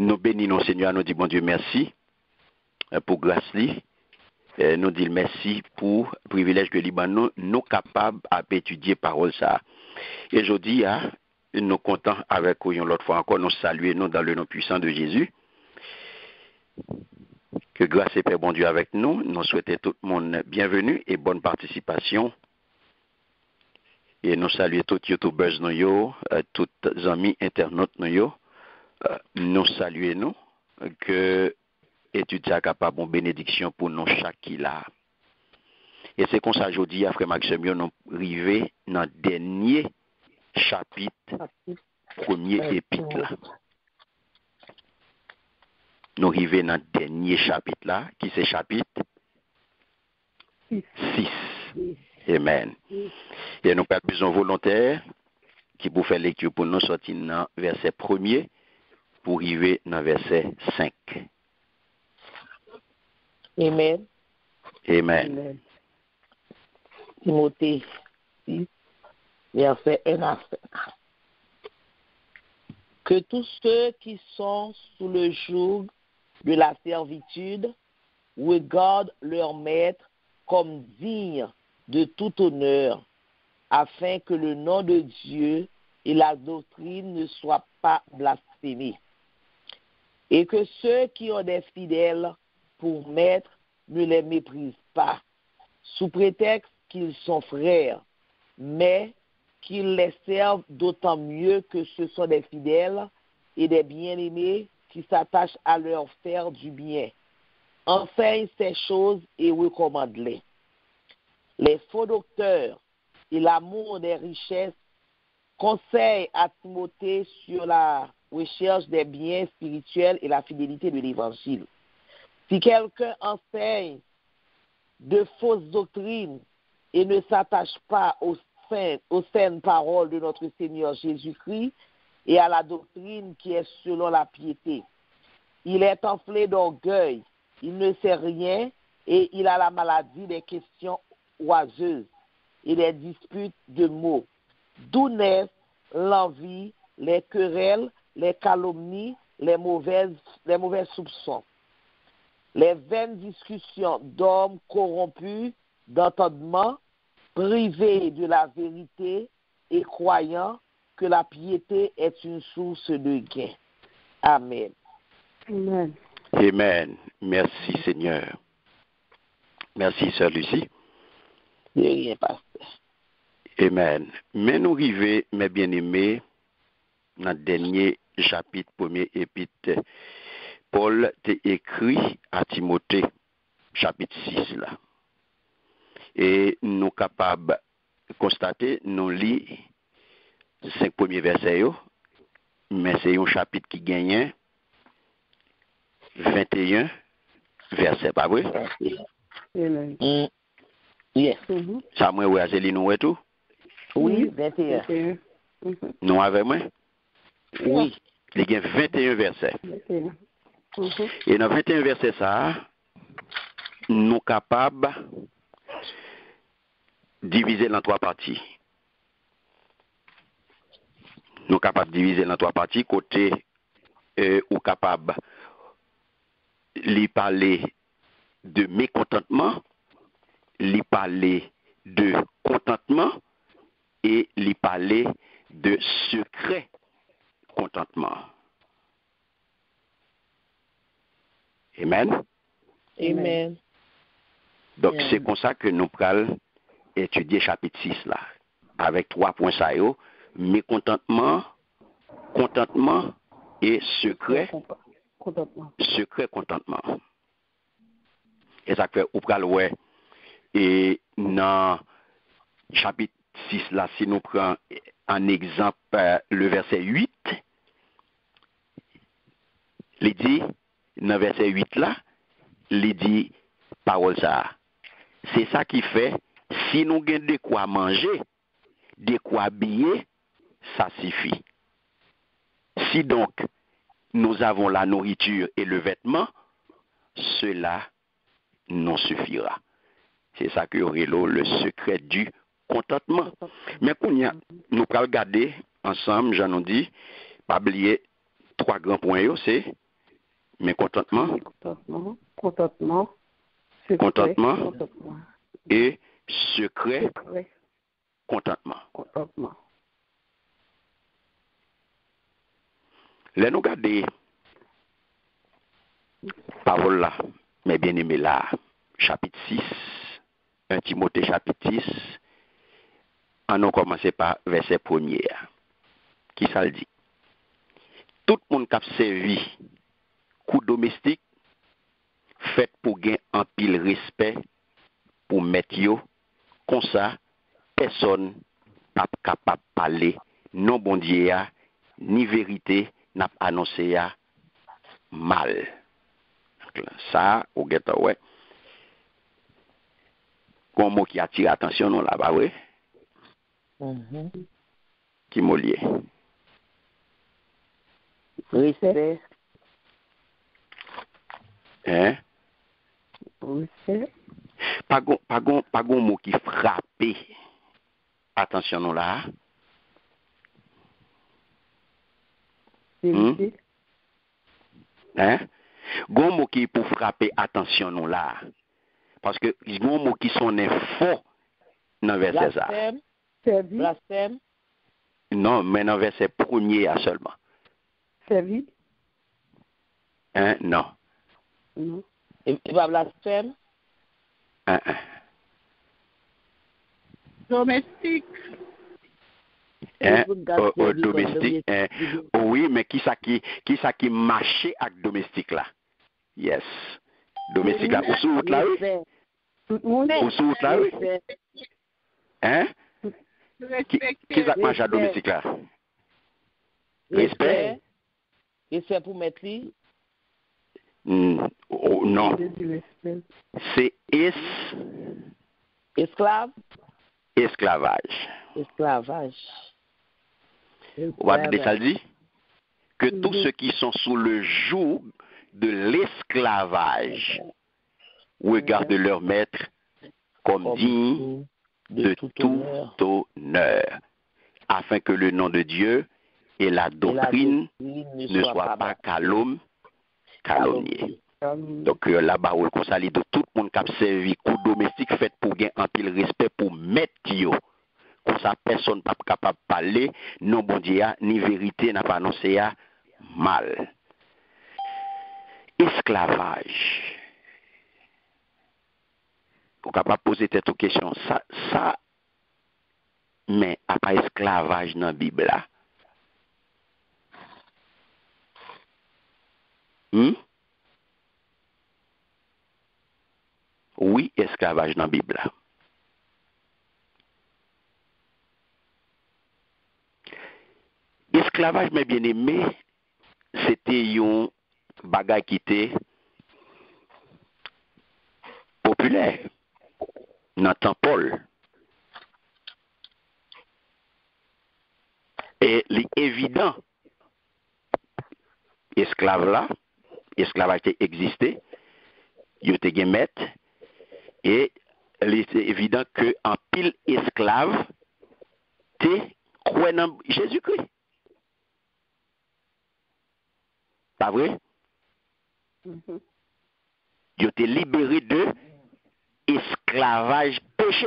Nous bénissons Seigneur, nous disons bon Dieu merci pour grâce li. Nous disons merci pour le privilège que Liban nous capables d'étudier parole ça. Et je dis, nous comptons avec vous l'autre fois encore, nous saluer nous dans le nom puissant de Jésus. Que grâce et paix bon Dieu avec nous. Nous souhaitons tout le monde bienvenue et bonne participation. Et nous saluons tous les youtubeurs, tous les amis internautes, nous saluons que étude est capable de bénédiction pour nous chaque qui là. Et c'est comme ça aujourd'hui, frère Maxime, nous arrivons dans le dernier chapitre, premier épître là. Nous arrivons dans le dernier chapitre là, qui c'est chapitre 6. Amen. Et nous avons besoin volontaire qui pour faire lecture pour nous sortir dans verset 1er pour arriver dans verset 5. Amen. Amen. Timothée 6, verset 1 à 5. Que tous ceux qui sont sous le joug de la servitude regardent leur maître comme digne de tout honneur, afin que le nom de Dieu et la doctrine ne soient pas blasphémés. Et que ceux qui ont des fidèles pour maître ne les méprisent pas, sous prétexte qu'ils sont frères, mais qu'ils les servent d'autant mieux que ce sont des fidèles et des bien-aimés qui s'attachent à leur faire du bien. Enseigne ces choses et recommande-les. Les faux docteurs et l'amour des richesses conseillent à Timothée sur la recherche des biens spirituels et la fidélité de l'Évangile. Si quelqu'un enseigne de fausses doctrines et ne s'attache pas aux saines paroles de notre Seigneur Jésus-Christ et à la doctrine qui est selon la piété, il est enflé d'orgueil, il ne sait rien et il a la maladie des questions oiseuses et des disputes de mots, d'où naissent l'envie, les querelles, les calomnies, les mauvais soupçons, les vaines discussions d'hommes corrompus d'entendement, privés de la vérité et croyant que la piété est une source de gain. Amen. Amen. Amen. Merci Seigneur. Merci Sœur Lucie. De rien, pasteur. Amen. Mais nous arrivons, mes bien-aimés, dans le dernier chapitre, premier épître. Paul t'a écrit à Timothée, chapitre 6 là. Et nous capables de constater, nous lisons 5 premiers versets, mais c'est un chapitre qui gagne 21 versets, pas vrai? Amen. Yes. Ça, moi, oui, Azéline, ou tout? Oui, 21. Nous avec moi? Oui. Il y a 21 versets. 21. Et dans 21 versets, ça, nous capables de diviser dans 3 parties. Nous capables de diviser dans 3 parties, côté ou capable de parler de mécontentement, de parler de contentement et de parler de secret contentement. Amen. Amen. Donc, Amen. c'est comme ça que nous allons étudier chapitre 6 là, avec 3 points ça, mécontentement, contentement et secret contentement. Et ça fait, ou pral ouais, et dans chapitre 6 là, si nous prenons un exemple, le verset 8, il dit, dans verset 8 là, il dit, parole ça. C'est ça qui fait, si nous avons de quoi manger, de quoi habiller, ça suffit. Si donc nous avons la nourriture et le vêtement, cela nous suffira. C'est ça que le secret du contentement. Mais nous allons regarder ensemble, j'en ai dit, pas oublier 3 grands points, c'est Mais contentement, contentement, contentement et secret contentement. Là, nous regardons parole là, mes bien-aimés là, chapitre 6, 1 Timothée chapitre 6, on a commencé par verset 1er. Qui ça le dit? Tout le monde qui a servi coup domestique, fait pour gagner un pile respect pour mettre yo, comme ça, personne n'est capable de parler non bon Dieu, ni vérité, n'a annoncé mal. Ça, au ghetto, ouais. Un mot qui attire l'attention, non, là-bas, oui. Qui m'a lié. Respect. Hein? Respect. Pas gon mot qui frappe. Attention, non, là. Hein? Gon mot qui pour frapper, attention, non, là. Parce que gon mot qui sont faux dans verset ça. Blasphème. Non, mais dans verset 1er seulement. Servi? Hein? Non. Non. Et pas blasphème. Domestique. Hein? Domestique. Hein? Oui, mais qui ça qui marche avec domestique là? Yes. Domestique là. Ou sous route là, oui? Ou sous route là, oui? Hein? Qui ça marche à domestique là? Respect. Respect pour mettre lui. Non. C'est esclave. Esclavage. On va dire ça dit que tous ceux qui sont sous le joug de l'esclavage regardent leur maître comme digne de tout honneur, afin que le nom de Dieu et la doctrine ne soient pas calomniés. Donc là-bas, on consolide de tout le monde qui a servi coup domestique fait pour gagner un pile respect pour mettre yo. Comme ça, personne n'est pas capable de parler, non bon Dieu, ni vérité n'a pas annoncé mal. Esclavage. On est capable de poser cette question. Ça, mais à pas esclavage dans la Bible là. Oui, esclavage dans la Bible là. Esclavage, mes bien-aimés, c'était un bagage qui était populaire dans le temps Paul. Et l'évident, esclavage existait, il était maître, et il était évident que en pile esclave, t'es croyant dans Jésus-Christ. Pas vrai? Il était libéré de esclavage péché.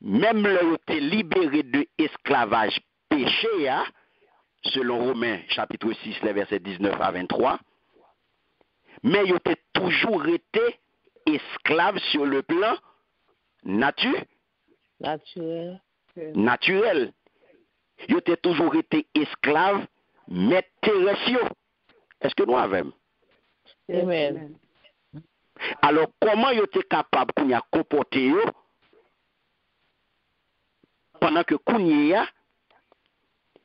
Même là, il était libéré de esclavage péché, selon Romains chapitre 6, les versets 19 à 23, mais il était toujours été esclave sur le plan naturel. Il était toujours été esclave, mais terrestre. Est-ce que nous avons? Amen. Alors, comment il était capable de comporter pendant que Kounia,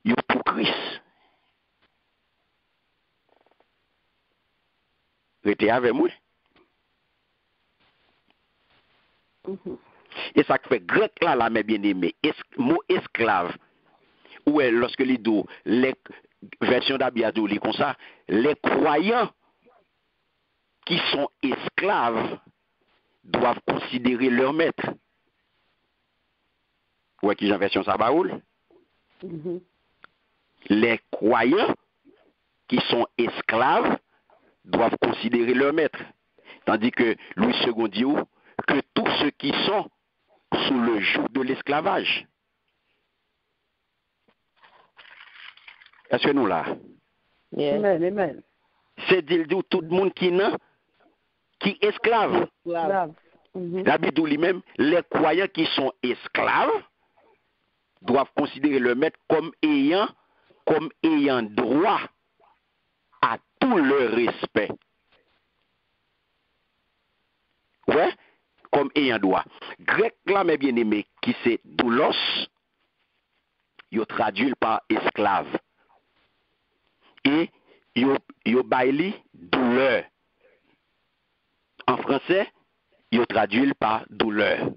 il est pour Christ? Restez avec moi. Et ça fait grec là, mes bien-aimés, mot esclave. Ou lorsque les deux, les versions d'Abiadou, les comme ça, les croyants qui sont esclaves doivent considérer leur maître. Ouais, qui j'ai version Sabaoul? Les croyants qui sont esclaves doivent considérer leur maître. Tandis que Louis II dit que tous ceux qui sont sous le joug de l'esclavage. Est-ce que nous là? Yes. Amen, amen. C'est dire tout le monde qui est esclave. Love. Mhm. La Bible dit lui-même, les croyants qui sont esclaves doivent considérer le maître comme ayant droit à tout leur respect. Ouais, comme ayant droit. Grec là, mes bien-aimés, qui c'est doulos, il traduit par esclave. Et il baili douleur. En français, il traduit par douleur.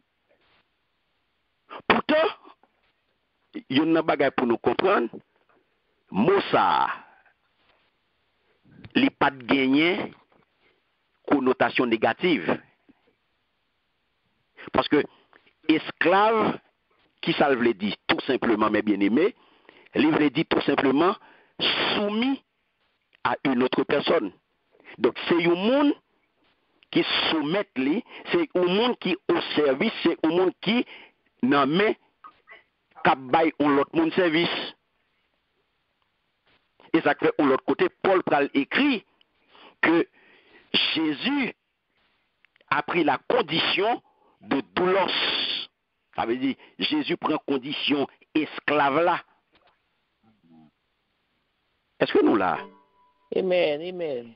Pourtant, il y a une bagaille pour nous comprendre. Mot ça, il n'y a pas de gagner connotation négative. Parce que esclave, qui ça veut dire tout simplement, mes bien-aimés, il veut dire tout simplement soumis à une autre personne. Donc c'est un monde qui soumet lui, c'est un monde qui au service, c'est un monde qui n'en met qu'à bailler l'autre monde service. Et ça fait de l'autre côté, Paul pral écrit que Jésus a pris la condition de doulos. Ça veut dire Jésus prend condition esclave là. Est-ce que nous là? Amen, amen.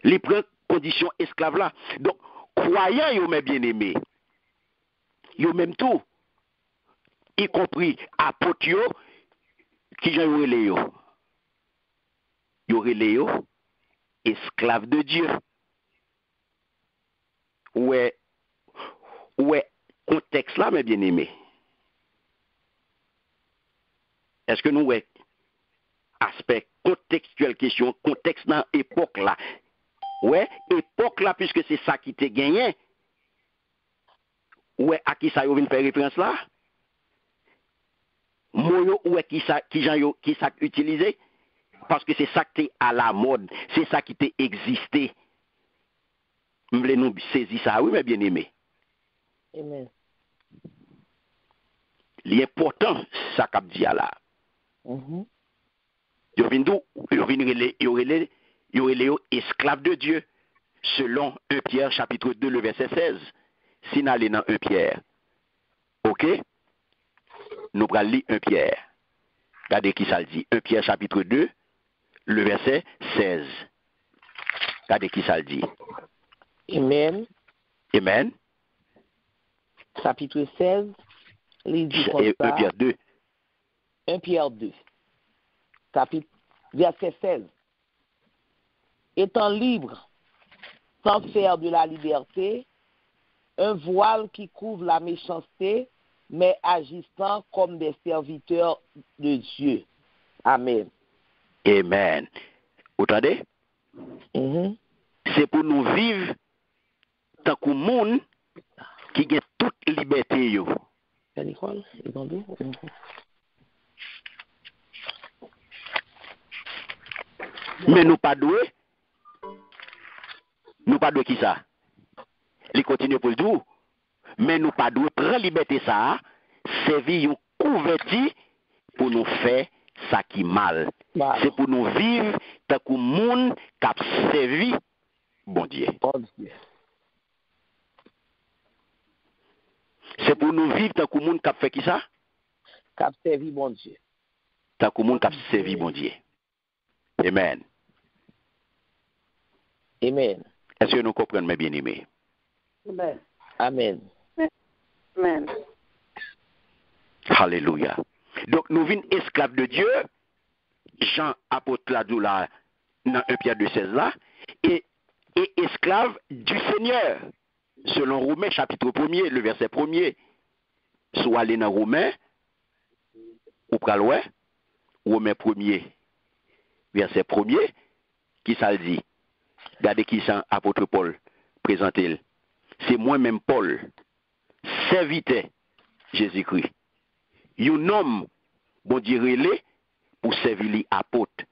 Il prend condition esclave là. Donc, croyants, yo mes bien-aimés, yo même tout, y compris apôtres yo, qui j'en aurait les yo. Y aurait les yo, esclaves de Dieu. Ouais, contexte là, mes bien-aimés. Est-ce que nous, ouais, aspect contextuel question, contexte dans l'époque là. Ouais, époque là, puisque c'est ça qui t'a gagné. Ouais, à qui ça y vient faire référence là? Moyo, ouais, qui ça utilisé? Parce que c'est ça qui est à la mode, c'est ça qui t'a existé. Nous voulons saisir ça, oui, mes bien-aimés. Amen. L'important, ça qu'a dit là. Mhm. Il y aurait les esclaves de Dieu, selon 1 Pierre chapitre 2, le verset 16. Si nous allons dans 1 Pierre, ok? Nous allons lire 1 Pierre. Regardez qui ça le dit. 1 Pierre chapitre 2, le verset 16. Regardez qui ça le dit. Amen. Amen. Chapitre 16, il dit comme Et ça. 1 Pierre 2. 1 Pierre 2, chapitre, verset 16. Étant libre, sans faire de la liberté un voile qui couvre la méchanceté, mais agissant comme des serviteurs de Dieu. Amen. Amen. Vous entendez? Mhm. C'est pour nous vivre tant que monde qui a toute liberté. Yo. Nicole, ils ont dit? Mhm. Mais nous pas doués. Nous pas doués qui ça? Il continue pour le dire. Mais nous pas doués prendre liberté ça, servir un couverti pour nous faire ça qui mal. Bah. C'est pour nous vivre tant que monde qui a servi bon Dieu. Bon Dieu. C'est pour nous vivre tant que monde qui a fait qui ça? Cap servi bon Dieu. Tant que monde qui a servi bon Dieu. Amen. Amen. Est-ce que nous comprenons, mes bien-aimés? Amen. Amen. Amen. Alléluia. Donc, nous venons esclaves de Dieu, Jean apôtre la doula dans 1 Pierre 2,16 là, et esclaves du Seigneur, selon Romains chapitre 1er, le verset 1er. Soit aller dans Romains, ou pral ouais, Romains 1er, verset 1er, qui ça le dit? Regardez qui ça, apôtre Paul, présente-le. C'est moi-même Paul, serviteur Jésus-Christ. Un homme, bon Dieu relé, pour servir les apôtres.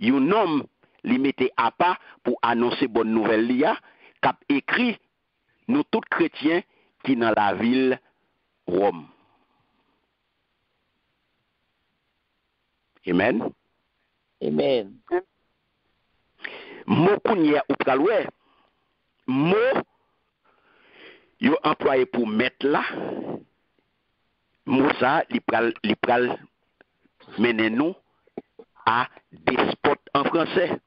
Un homme li mettait à part pour annoncer bonne nouvelle lia, cap écrit nous tous chrétiens qui dans la ville Rome. Amen. Amen. Mot kounya ou praloué, mot yo employé pour mettre là, mot ça li pral mener nous à despote en français.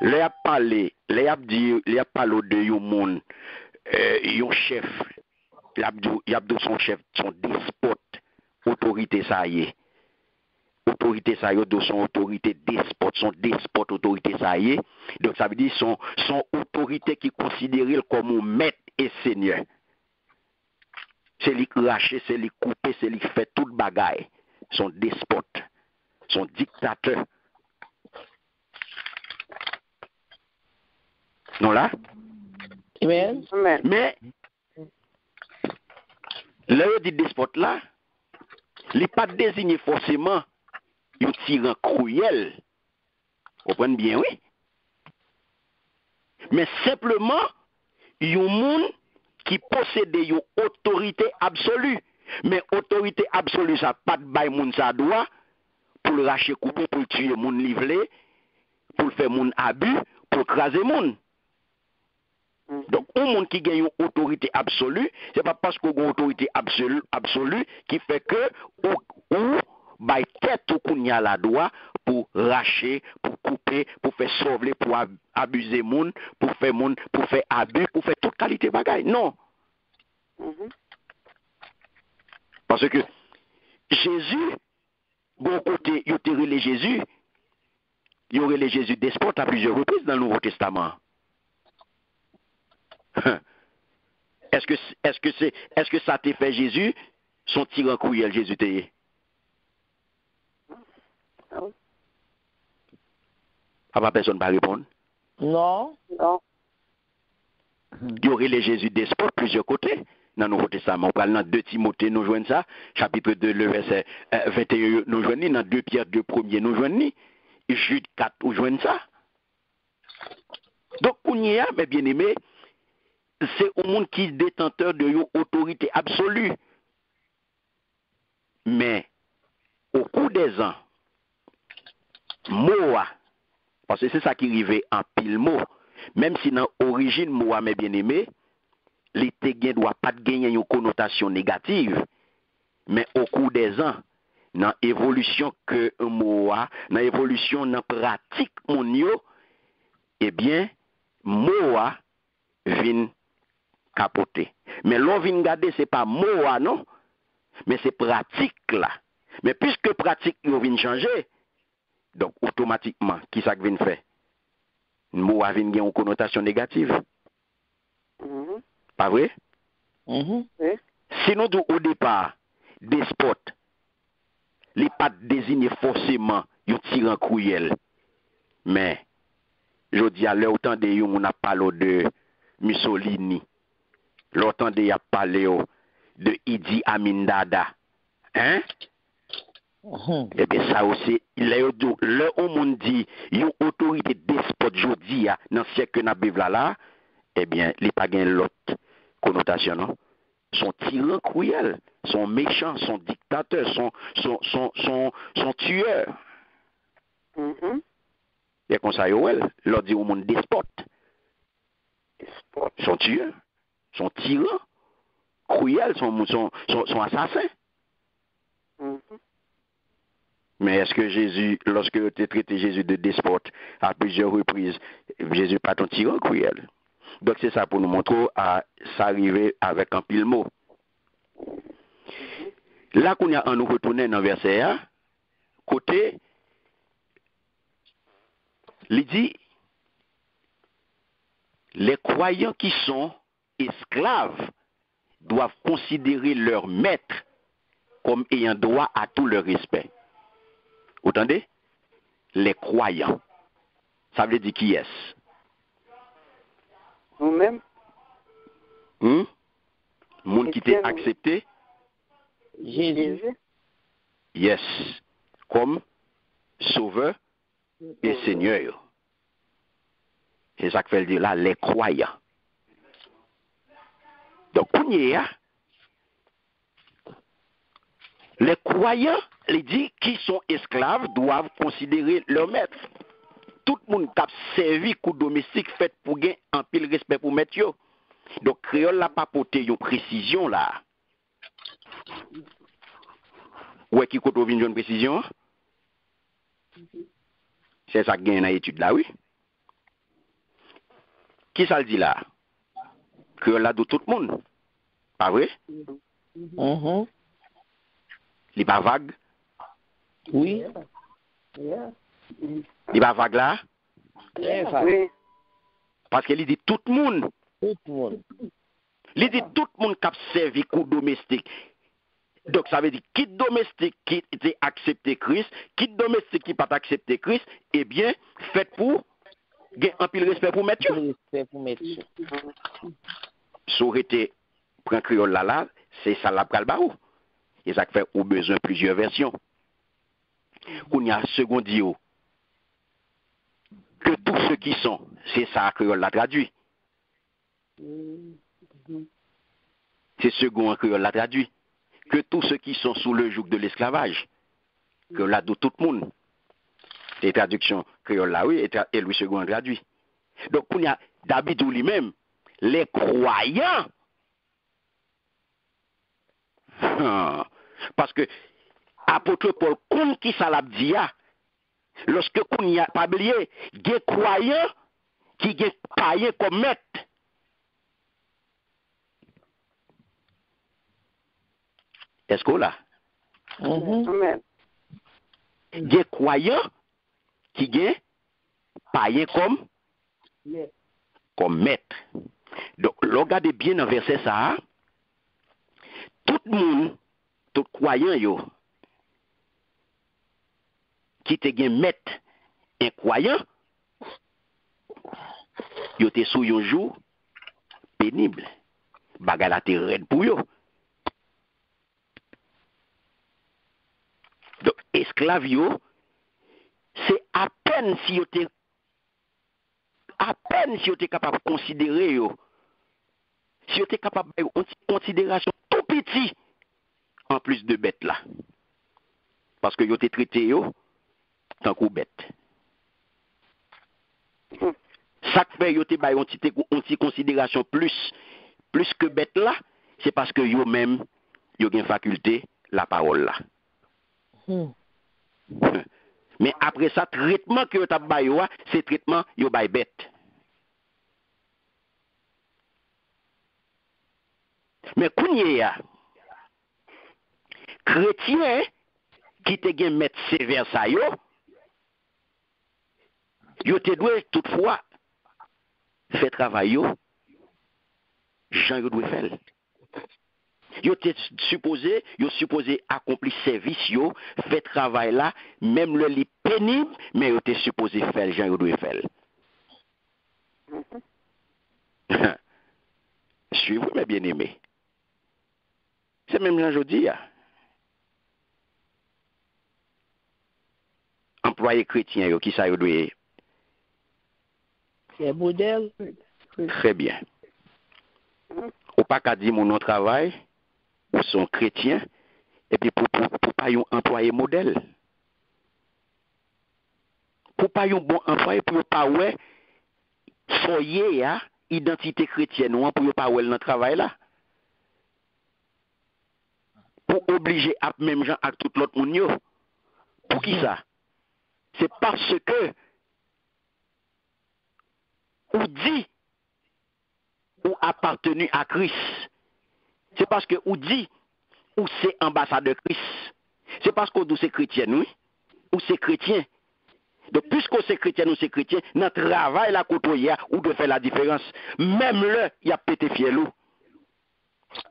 Là y a parlé de yon monde, yon chef, y a dit son chef, son despote, autorité ça y est. Autorité ça y est, de son autorité despote, son despote autorité ça y est. Donc ça veut dire son autorité qui considère comme un maître et seigneur. C'est lui racher, c'est lui couper, c'est lui fait toute bagaille. Son despote, son dictateur. Non là? Amen. Amen. Mais, le dit despote là, il n'est pas désigné forcément un tyran cruel. Vous comprenez bien, oui? Mais simplement, il y a un monde qui possède une autorité absolue. Mais autorité absolue, ça pas de bail moun ça doit pour le racher couper, pour le tuer moun livré, pour le faire moun abus, pour craser moun. Donc, un monde qui gagne une autorité absolue, c'est pas parce qu'on a une autorité absolue qui fait que ou by tête ou qu'on y a la doigt pour racher, pour couper, pour faire sauver, pour abuser moun, pour faire abus, pour faire toute qualité de bagaille. Non. Parce que Jésus, bon côté, il y aurait Jésus, il y aurait les Jésus despote à plusieurs reprises dans le Nouveau Testament. Est-ce que ça t'a fait Jésus, son tyran cruel Jésus t'est? Ah, personne ne va répondre. Non. Non. Il y aurait les Jésus despote plusieurs côtés dans le Nouveau Testament. On parle dans 2 Timothée, nous joignons ça, chapitre 2, le verset 21, nous joignons, dans 2 Pierre 2 premier, nous joignons, Jude 4, nous joignons ça. Donc, on y a, mes bien-aimés, c'est au monde qui est détenteur de une autorité absolue. Mais, au cours des ans, Moa, parce que c'est ça qui arrivait en pile mot, même si dans l'origine, Moa, mes bien-aimés, les téguins ne doivent pas gagner une connotation négative. Mais au cours des ans, dans l'évolution que Moa, dans l'évolution, dans la pratique, eh bien, Moa vient capoter. Mais l'on vient garder, ce n'est pas Moa, non? Mais c'est pratique là. Mais puisque pratique, il vient changer, donc automatiquement, qui ça vient faire? Moa vient gagner une connotation négative. Pas vrai? Oui. Sinon, au départ, despote, les pas désigné forcément un tyran cruel. Mais, je dis à l'autant de yon, on a parlé de Mussolini. L'autant de y a parlé de Idi Amin Dada. Hein? Eh bien, ça aussi, le monde dit, yon autorité despote, je dis, dans ce siècle que n'a pas là, eh bien, il n'y a pas l'autre connotation, non? Son tyran cruel, son méchant, son dictateur, son tueur. Et comme ça, leur dit au monde despote. Son tueur, son tyran, cruel, son assassin. Mais est-ce que Jésus, lorsque tu as traité Jésus de despote à plusieurs reprises, Jésus pas ton tyran cruel? Donc c'est ça pour nous montrer à s'arriver avec un pile mot. Là qu'on a en nous retourner dans le verset 1, côté, il dit, les croyants qui sont esclaves doivent considérer leur maître comme ayant droit à tout leur respect. Vous entendez? Les croyants. Ça veut dire qui est-ce? Nous-mêmes. Monde qui t'a accepté? Jésus. Yes. Comme Sauveur et Seigneur. C'est ça que fait dire là, les croyants. Donc, les croyants, les dit, qui sont esclaves, doivent considérer leur maître. Tout le monde qui a servi coup domestique fait pour gagner un pile respect pour maître. Donc, créole n'a pas porté une précision là. Où est-ce qu'il y a une précision? C'est ça qui gagne dans l'étude là, oui. Qui ça le dit là? Créole là de tout le monde. Pas vrai? Mhm. Il n'est pas vague? Oui. Yeah. Il n'est pas vague là? Très vague. Oui. Parce qu'il dit tout le monde. Tout le monde. Il dit tout le monde qui a servi coup domestique. Donc ça veut dire qui domestique qui était accepté Christ, qui domestique qui n'a pas accepté Christ, eh bien, faites pour gagner un pile respect pour mettre. Respect pour mettre. Ça aurait été, prend créole là, c'est ça la pral barou. Et ça fait au besoin plusieurs versions. Qu'on y a second dit que tous ceux qui sont, c'est ça créole la traduit. C'est second créole la traduit. Que tous ceux qui sont sous le joug de l'esclavage, que là de tout le monde. C'est traduction créole là, oui, et Louis II traduit. Donc, on y a David ou lui-même, les croyants. Parce que apôtre Paul, comme qui ça l'a dit, lorsque on y a pas oublié, des croyants qui sont païens comme maître. Est-ce qu'on l'a? Amen. Des croyants qui sont païens comme maître. Donc, regardez bien dans le verset ça. Tout le monde, tout croyant, yo, qui te gen maître, un croyant, yo te sous un jour pénible. Bagala te red pour yo. Donc, esclave yo, c'est à peine si yo te capable de considérer yo. Si yo te capable de considération tout petit en plus de bête là. Parce que yo te traité yo tant que bête. Ça fait yo te bay on ti considération plus que bête là, c'est parce que yo même yo gen faculté la parole là. Mais après ça, traitement que yo t'a bay yo, c'est traitement yo bay bête. Mais kounye ya, chrétien qui te gen mettre sévère ça yo te doit toutefois faire travail yo, Jean yo doit faire. Yo supposé accomplir service yo, fait travail là, même le li pénible, mais yo te supposé faire Jean yo doit faire. Suivez mes bien-aimés. C'est même Jean jodi ya. Employé chrétien yo qui ça yo doit. C'est modèle. Très bien. Ou pas qu'à dire mon nom travail, ou sont chrétiens, et puis pour pas un employé modèle. Pour pas un bon employé, pour pas ouais, foyer ya, identité chrétienne, ou pour pas ouais dans travail là. Pour obliger à même gens à tout l'autre monde yo. Pour qui ça? C'est parce que ou dit ou appartenu à Christ. C'est parce que ou dit ou c'est ambassadeur Christ. C'est parce qu'on dit c'est chrétien, oui, ou c'est chrétien. Donc, puisque c'est chrétien ou c'est chrétien, notre travail là côtoyer ou de faire la différence. Même là, il y a pété fiel ou.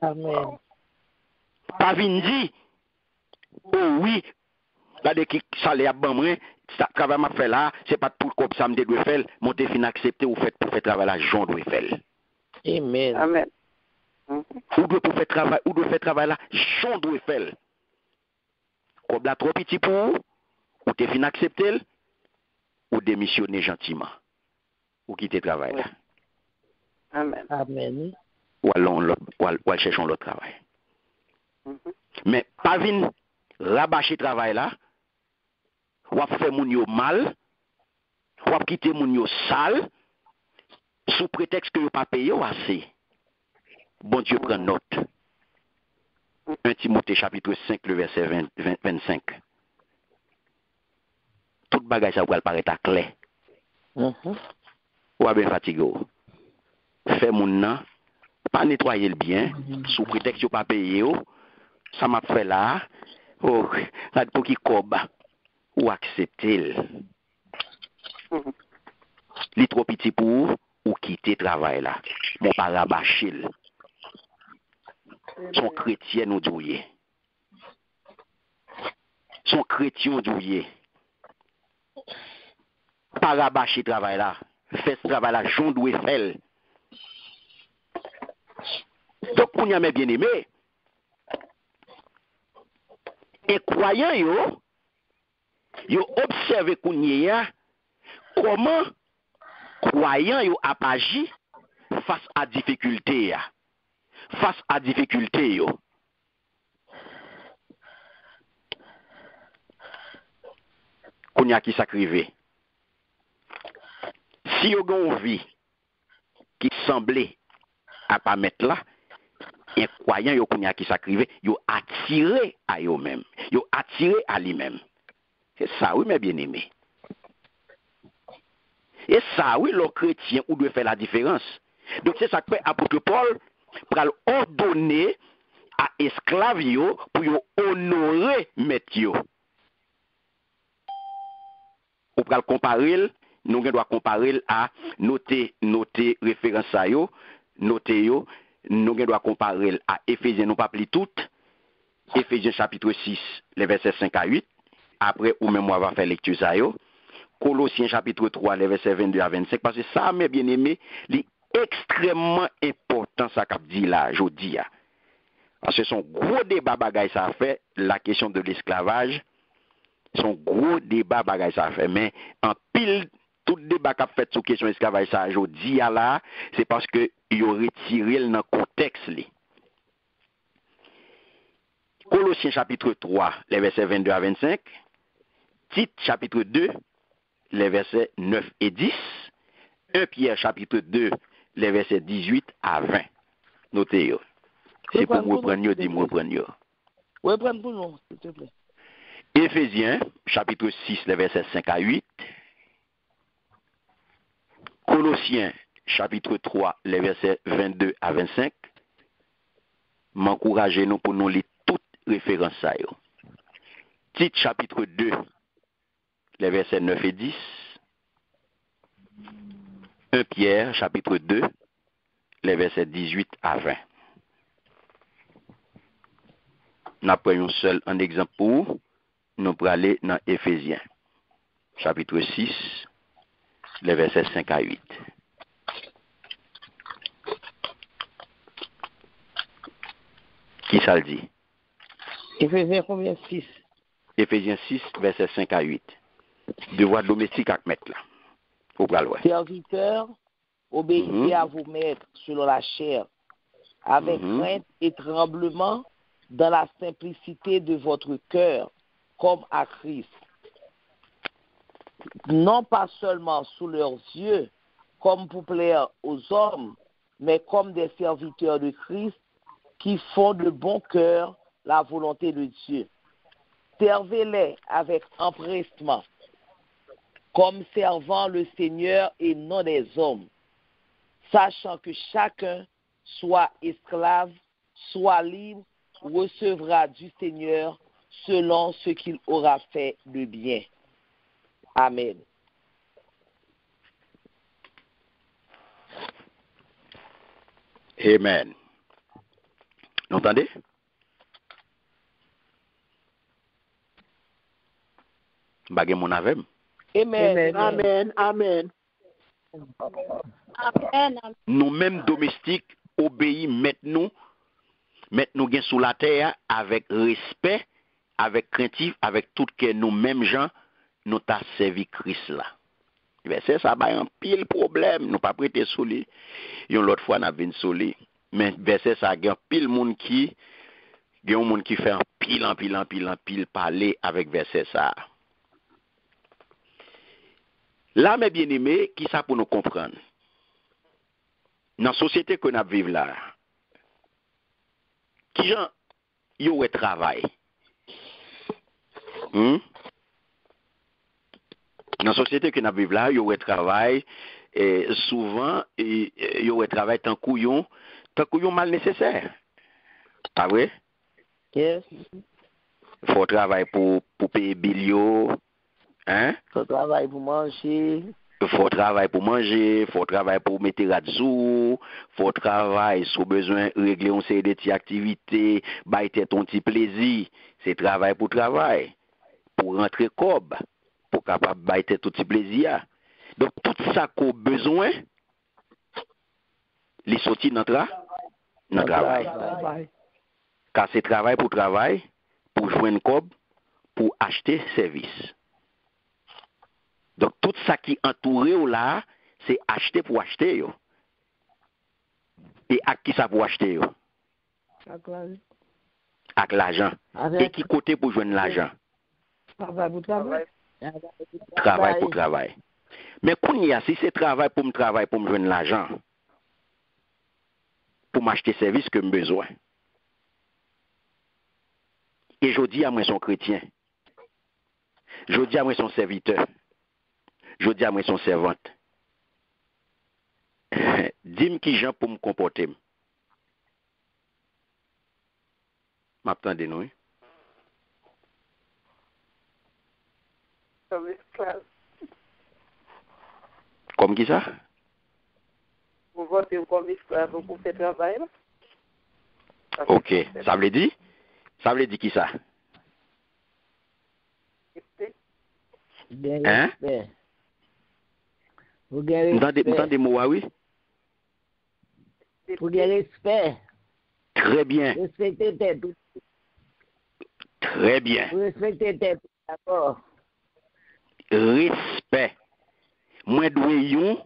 Amen. Pas vindi. Oh oui, là de qui ça les a ban moi, ça travail m'a fait là, c'est pas tout comme ça me doit faire, monter fin accepter ou fait pour faire travail là, Jean doit faire. Amen. Amen. Ou doit pour faire travail là, Jean doit faire. Comme là trop petit pour ou te fin accepter, ou démissionner gentiment, ou quitter le travail là. Amen. Amen. Ou aller chercher l'autre travail. Mais pas venir rabâcher le travail là, ou faire moun yo mal, ou quitter moun yo sale, sous prétexte que vous pas payé ou assez. Bon Dieu prend note. 1 Timothée chapitre 5, le verset 25. Toute bagage ça va paraître clair. Ou bien fatigué. Fait moun nan, pas nettoyer le bien, sous prétexte que vous pas payé, ça m'a fait là, pour qui cob, ou accepter. Li trop petit pour ou quitter travail là. Mon pas rabâcher. Son chrétien nous douye. Son chrétien douye. Pas rabâcher travail là. Fait ce travail là, j'en dois faire. Donc, on y a mes bien-aimés. Et croyant yo observe kounye comment croyant yo a agi face à difficulté ya. Face à difficulté yo. Kounya qui s'acrive. Si yo gon vie qui semblait à pas mettre là, et croyant yo kounya qui s'acrive, yo attiré à yo même. Yo attiré à lui-même. C'est ça oui mes bien-aimés. Et ça oui le chrétien ou doit faire la différence. Donc c'est ça que apôtre Paul pour ordonner à esclaves yo pour yo honorer maître yo. Ou pour comparer, nous doit comparer à noter référence à yo, noter yo, nous doit comparer à Éphésiens non pas pli tout, Éphésiens chapitre 6, les versets 5 à 8, après ou même on va faire lecture ça yo. Colossiens chapitre 3, les versets 22 à 25, parce que ça, mes bien-aimés, c'est extrêmement important, ça qu'a dit là, je dis. Parce que son gros débat bagay ça a fait, la question de l'esclavage, son gros débat bagay ça a fait, mais en pile, tout débat qu'a fait sur question esclavage ça, je dis là, c'est parce que il a retiré dans le contexte. Colossiens chapitre 3, les versets 22 à 25, Tite chapitre 2, les versets 9 et 10, 1 Pierre chapitre 2, les versets 18 à 20. Notez-le. C'est pour vous reprendre, dis-moi reprendre. Oui, prends pour nous, s'il te plaît. Éphésiens chapitre 6, les versets 5 à 8. Colossiens chapitre 3, les versets 22 à 25. M'encouragez nous pour nous lire toutes références à eux. Tite chapitre 2, les versets 9 et 10. 1 Pierre, chapitre 2, les versets 18 à 20. Nous prenons seul un exemple pour nous aller dans Éphésiens, chapitre 6, les versets 5 à 8. Qui ça le dit? Éphésiens combien? 6. Éphésiens 6, versets 5 à 8. Devoir domestique à mettre là. Faut pas loin. Serviteurs, obéissez à vos maîtres selon la chair, avec crainte et tremblement, dans la simplicité de votre cœur, comme à Christ. Non pas seulement sous leurs yeux, comme pour plaire aux hommes, mais comme des serviteurs de Christ qui font de bon cœur la volonté de Dieu. Servez-les avec empressement, comme servant le Seigneur et non des hommes, sachant que chacun, soit esclave, soit libre, recevra du Seigneur selon ce qu'il aura fait de bien. Amen. Amen. Vous entendez? Bagay mon avem. Amen. Amen. Amen. Amen. Nous-mêmes domestiques obéis maintenant gain sous la terre avec respect, avec craintif, avec tout que nous-mêmes gens nous t'a servi Christ là. Verset ça ba un pile problème, nous pas prêter soli. Yon l'autre fois n'a vinn soli. Mais verset ça gen pile monde qui gen monde qui fait un pile parler avec verset ça. Là mes bien-aimés, qui ça pour nous comprendre? Dans la société que nous vivons là, qui gens yo travail? Dans la société que nous vivons là, yo travail et souvent yo travail tant couillon mal nécessaire. Pas vrai? Yes. Faut travailler pour payer bilio, hein? Faut travailler pour manger. Faut travailler pour manger, faut travailler pour mettre radzou, faut travailler sous besoin régler une série de petites activités, bailler ton petit plaisir, c'est travail pour travail, pour rentrer cob, pour capable bailler tout petit plaisir. Donc tout ça qu'on besoin, les sortir dans travail. Car c'est travail, pour joindre cob, pour acheter service. Donc, tout ça qui entoure là, c'est acheter pour acheter. Yo. Et à qui ça pour acheter? Yo? Avec l'argent. Et qui côté pour joindre l'argent? Travail pour travail. Mais si c'est travail pour me joindre l'argent, pour m'acheter service que j'ai besoin. Et je dis à moi son chrétien. Je dis à moi son serviteur. Je dis à moi son servante. Dis-moi qui j'en pour me comporter. M'attendez nous. Comme esclave. Comme qui ça? Vous votez comme esclave pour faire travail. Ok. Ça veut dire? Ça veut dire qui ça? Hein? Vous avez entendez moi, oui? Vous avez respect. Très bien. Respectez tête. Très bien. Vous respectez tête. D'accord. Respect. Moi, doyen,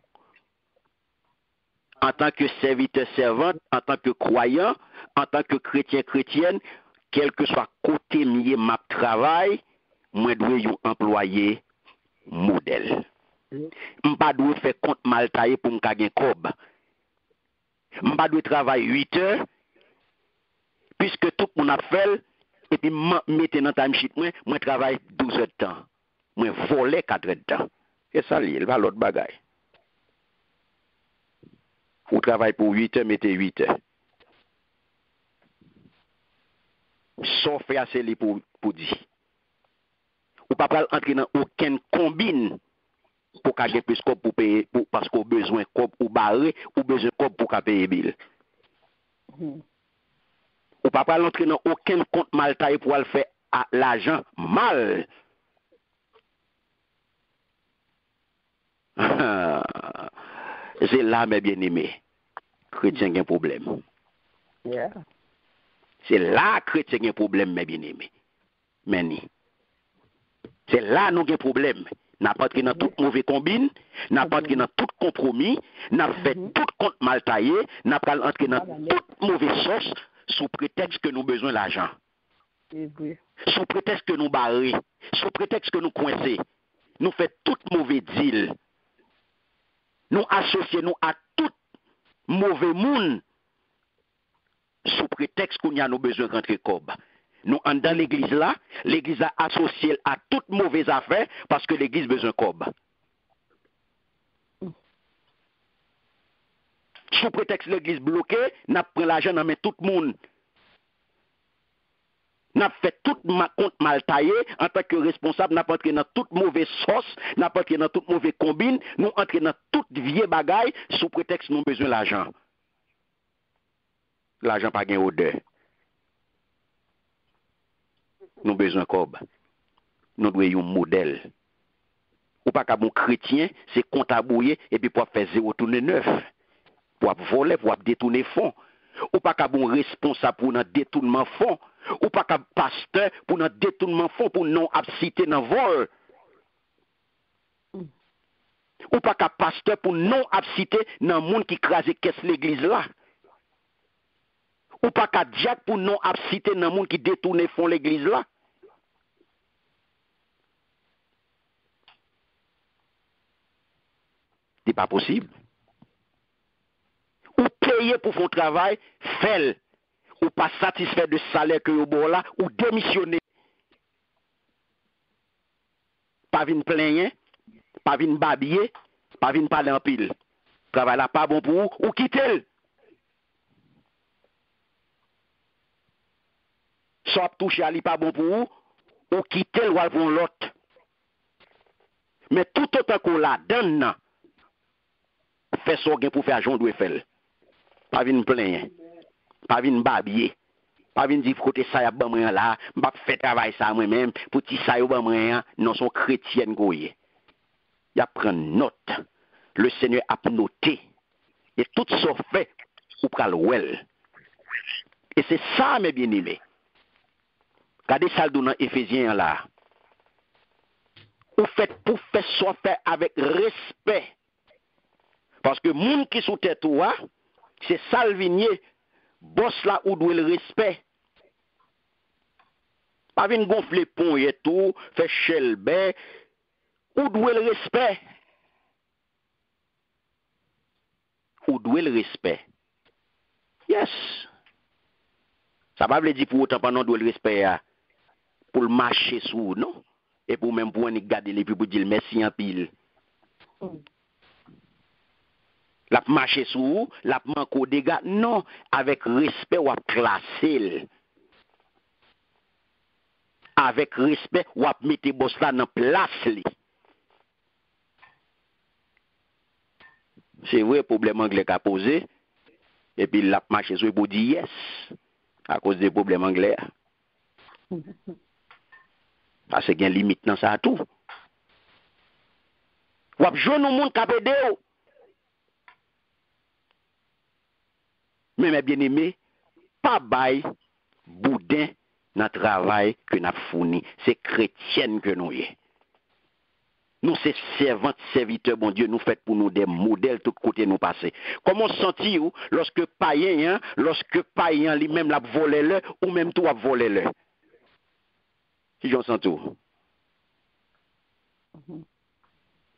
en tant que serviteur servante, en tant que croyant, en tant que chrétienne, quel que soit côté mieux map travail, moi, doyen employé modèle. M'pas doit faire compte mal taillé pour m'gagner cob. M'pas doit travailler 8 heures puisque tout le monde a fait et puis mettez dans time sheet moi travaille 12 heures de temps. Moi voler 4 heures de temps. Et ça il va l'autre bagaille. Vous travaillez pour 8 heures, mettez 8 heures. Sauf faire assez pour dire. Ou pas entrer dans aucune combine pour gagner plus de pour payer parce qu'on a besoin de cop ou barrer ou besoin de cop pour payer bill. Ou pas entrer dans aucun compte mal taillé pour faire l'argent mal. C'est là mes bien-aimés. Chrétien a un problème. Yeah. C'est là chrétien a un problème mes bien-aimés. Meni. C'est là nous avons un problème. N'a pas entré dans toute mauvaise combine, n'a pas entré dans tout compromis, n'a fait tout compte mal taillé, n'a pas entré dans toute mauvaise sauce sous prétexte que nous avons besoin d'argent. Sous prétexte que nous barrés, sous prétexte que nous coincés. Nous faisons tout mauvais deal. Nous associons à tout mauvais monde sous prétexte qu'on a nos besoins de rentrer cob. Nous, dans l'église là, l'église a associé à toute mauvaise affaire parce que l'église a besoin de cob. Sous prétexte l'église bloquée, n'a pris l'argent dans tout le monde. N'a fait tout compte mal taillé en tant que responsable, n'a pas entré dans toute mauvaise sauce, n'a pas entré dans toute mauvaise combine, nous entré dans toute vieille bagaille sous prétexte nous besoin l'argent. L'argent pas gain odeur. Nous besoin cob. Nous devons un modèle. Ou pas qu'un bon chrétien, c'est compte à bouiller et puis pour faire 0 tourner 9. Pour voler, pour détourner fonds. Ou pas qu'un bon responsable pour un détournement fonds. Ou pas qu'un pasteur pour un détournement fonds pour non abciter dans vol. Ou pas qu'à pasteur pour non abciter dans le monde qui crase qu'est-ce l'église là. Ou pas qu'à diacre pour non abciter dans le monde qui détourne fond l'église là. C'est pas possible. Ou payer pour son travail, fait. Ou pas satisfait de salaire que vous avez là, ou démissionner. Pas venir plaigner, pas venir babiller, pas venir parler en pile. Travail là pas bon pour vous, ou quitter. Soit toucher à lui pas bon pour vous, ou quitter ou pour l'autre. Mais tout autant qu'on la donne, fait son gain pour faire Jean doit faire. Pas venir plaigner, pas venir babiller. Pas venir dire côté ça y a ban moi là, m'pa faire travail ça moi même pour ti ça yo ban moi non son chrétienne goye. Y a prendre note. Le Seigneur a noté et tout ça fait ou pral wel. Et c'est ça mes bien-aimés. Regardez ça dans Éphésiens là. Ou fait pour faire ça fait avec respect. Parce que moun qui sous tête toi, c'est salvinier boss là où doit le respect. Pas venir gonfler pont et tout, faire chelbe, où doit le respect. Où doit le respect. Yes. Ça va veut dire pour autant pas non doit le respect pour le marcher sous, non? Et pour même pour garder les puis pour dire merci en pile. La marcher sous, la manque au dégâts, non, avec respect ou à classer. Avec respect, ou à mettre boss là dans place. C'est vrai, problème anglais qu'a posé, et puis la marché sur pour dire yes, à cause des problèmes anglais. Parce qu'il y a une limite dans ça tout. Ou à jouer nos monde qui pédé. Mais mes bien-aimés, pas bail boudin dans le travail que nous avons fourni. C'est chrétienne que nous sommes. Nous, c'est servantes, serviteurs, bon Dieu, nous faites pour nous des modèles tout côté nous passer. Comment sentir lorsque païen, lui-même l'a volé le, ou même toi volé le? Si j'en sens tout.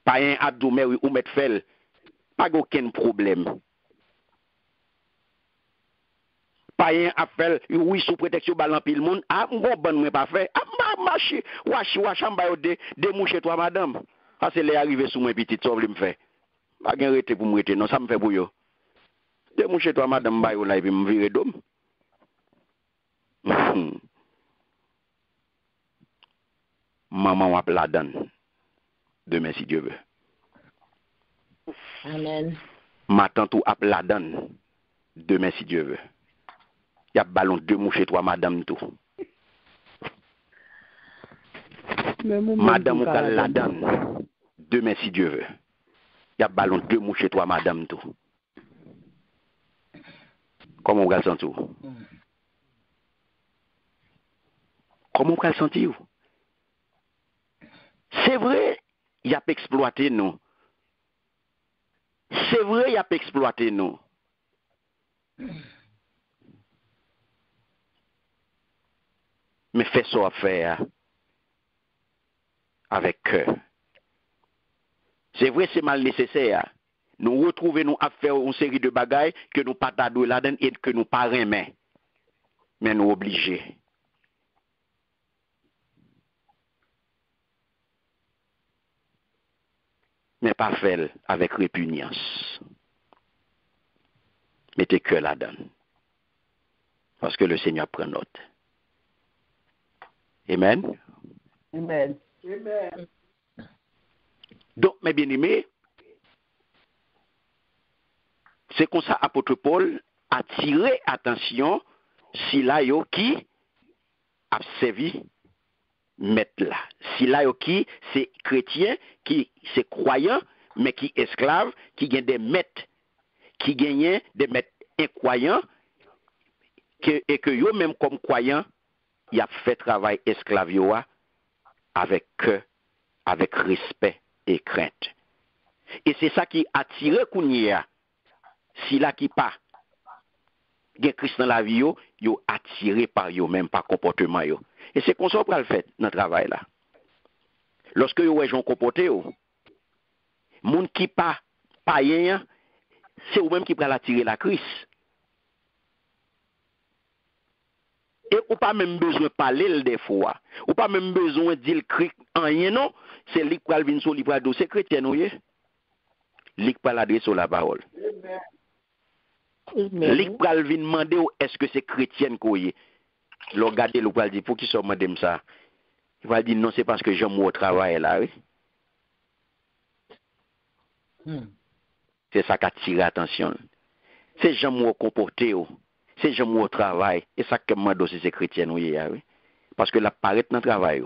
Païen abdoumé ou mettre fel, pas aucun problème. Païen a fait, oui, sous protection balan pile monde, ah, bon moi pas fait, ah, marcher, wash, de moucher toi, madame. Ah, c'est les arrivé sous moi, petite, ça veut me faire. Pas gain rete pour me rete, non, ça me fait pour yo. De moucher toi, madame, bayo là, et puis me virer d'homme. Maman va la donne. Demain, si Dieu veut. Amen. Ma tante ou ap la donne. Demain, si Dieu veut. Y a ballon de mouche toi, madame tout. Madame ou kal la donne. Demain, si Dieu veut. Y a ballon de mouche toi, madame tout. Comment on va le sentir? Comment on va le sentir? C'est vrai, il a exploité nous. C'est vrai, il a exploité nous. Mais fais ça à faire avec cœur. C'est vrai, c'est mal nécessaire. Nous retrouvons nous à faire une série de bagailles que nous pas d'adou là-dedans et que nous pas aimer. Mais nous obligés. Mais pas faire avec répugnance. Mettez cœur là-dedans. Parce que le Seigneur prend note. Amen. Amen. Amen. Donc, mes bien-aimés, c'est comme ça apôtre Paul a tiré attention si là yo qui a servi maître là. Si là yo qui c'est chrétien, qui c'est croyant, mais qui esclave, qui gagne des maîtres, qui gagne des maîtres incroyants, et que yo même comme croyant, il a fait travail esclave yo avec respect et crainte. Et c'est ça qui attire Kounia. Si là qui pas, gen Christ dans la vie, yo attiré par yo, même par comportement yo. Et c'est comme ça qu'on le fait dans le travail là. Lorsque yo ouais, j'en comporté yo, moun qui pas païen, c'est ou même qui va attirer la crise. Et ou pas même besoin de parler des fois. Ou pas même besoin de dire en rien, non. C'est lui qui va venir sur l'ipra do. C'est chrétien, non? Lui qui va l'adresser sur la parole. Lui qui va venir demander est-ce que c'est chrétien qu'on y est. Le regarder, le va dire, pour qui soit madame ça? Il va dire non, c'est parce que j'aime au travail là, oui. C'est ça qui attire l'attention. C'est j'aime au comporter, c'est j'aime au travail. Et ça que moi aussi c'est chrétien, oui. Parce que la paraît dans le travail.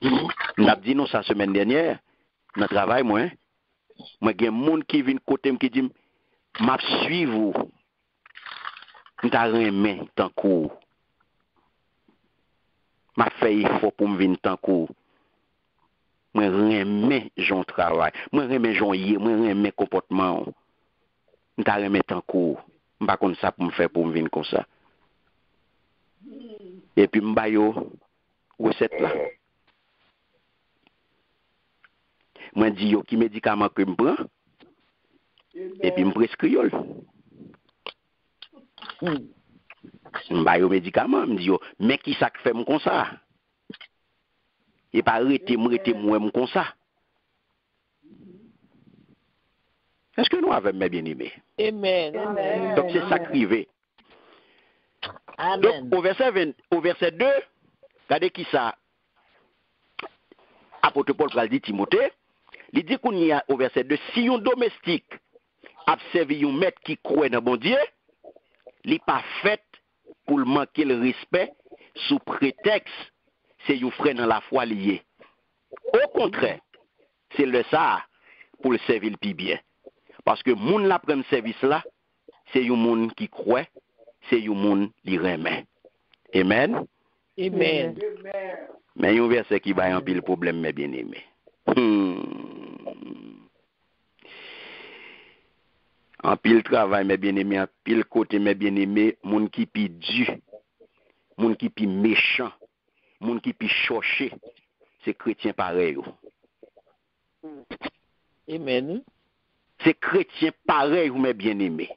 On a dit non ça semaine dernière, dans le travail, moi, il y a des gens qui viennent côté qui disent, m'a suivre vous. M'ta remen tant coup. M'a fait effort pour me venir tant coup. Moi remen j'en travail. Moi remen j'en yé, moi remen comportement. M'ta remen tant coup. M'pa comme ça pour me faire pour me venir comme ça. Et puis m'ba yo recette là. Moi dis yo qui médicament que m'prend. Et puis m'prescrit yo. M'ba yo médicament, m'di yo, mais qui ça fait comme ça? Et pas arrêter moi comme ça. Est-ce que nous avons mes bien-aimés? Amen. Donc c'est ça qui arrive. Amen. Donc au verset 2, regardez qui ça. Apôtre Paul pral dit Timothée, il dit qu'on y a au verset 2, si un domestique a servi un maître qui croit dans bon Dieu, il n'est pas fait pour manquer le respect sous prétexte c'est un frère dans la foi lié. Au contraire, c'est le ça pour le servir le plus bien. Parce que moun la prenne service là, c'est un monde qui croit, c'est un monde qui remet. Amen. Amen. Mais il y a un verset qui va en pile problème, mes bien-aimés. En pile travail, mes bien-aimés, en pile côté, mes bien-aimés, moun qui pi du, moun qui pi méchant, moun qui pi choché, c'est chrétien pareil. Amen. C'est chrétien pareil, mes bien-aimés.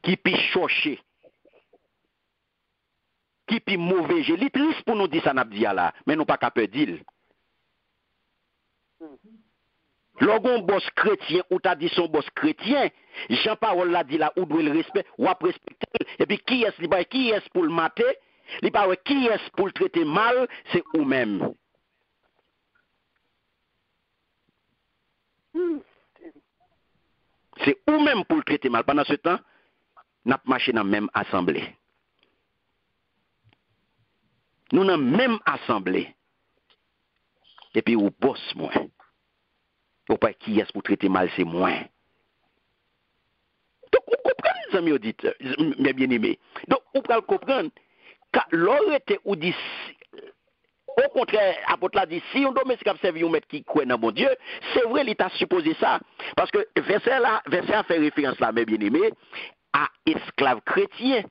Qui pi choché, qui pi mauvais. J'ai triste pour nous dire ça, n'a dit là, mais nous pas capable de dire. Lorsqu'on boss chrétien, ou t'as dit son boss chrétien, Jean-Paul l'a dit là, ou doit le respect, ou à respecter. Et puis qui est-ce pour le mater? Il parle qui est-ce pour le traiter mal? C'est ou-même. C'est ou-même pour le traiter mal. Pendant ce temps, nous avons marché dans la même assemblée. Nous dans la même assemblée. Et puis, ou boss moi. Ou pas qui est-ce pour traiter mal, c'est moi. Donc, vous comprenez, les amis auditeurs, mes bien-aimés. Donc, vous pouvez comprendre. Car l'autorité ou dit, au contraire, apôtre l'a dit, si un domestique a servi un maître qui croit dans mon Dieu, c'est vrai, il t'a supposé ça. Parce que verset a fait référence là, mes bien-aimés, à esclave chrétien,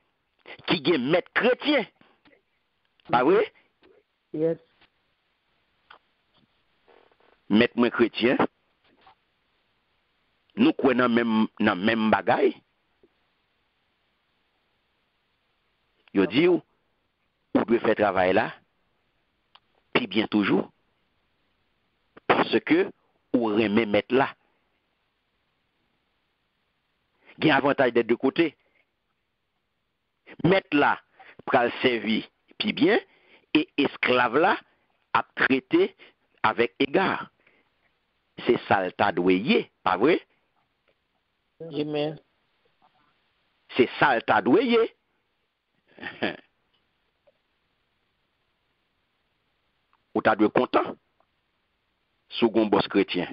qui est maître chrétien. Pas vrai? Yes. Maître moi chrétien, nous croyons dans même bagaille. Yo dit ou doit faire travail là, puis bien toujours, parce que ou remet mettre là. Il y a un avantage des deux côtés. Mettre là, pour le servir, puis bien, et esclave là, à traiter avec égard. C'est ça le tas doué, pas vrai? Amen. C'est ça le tas doué. Ou t'as de content sous un boss chrétien.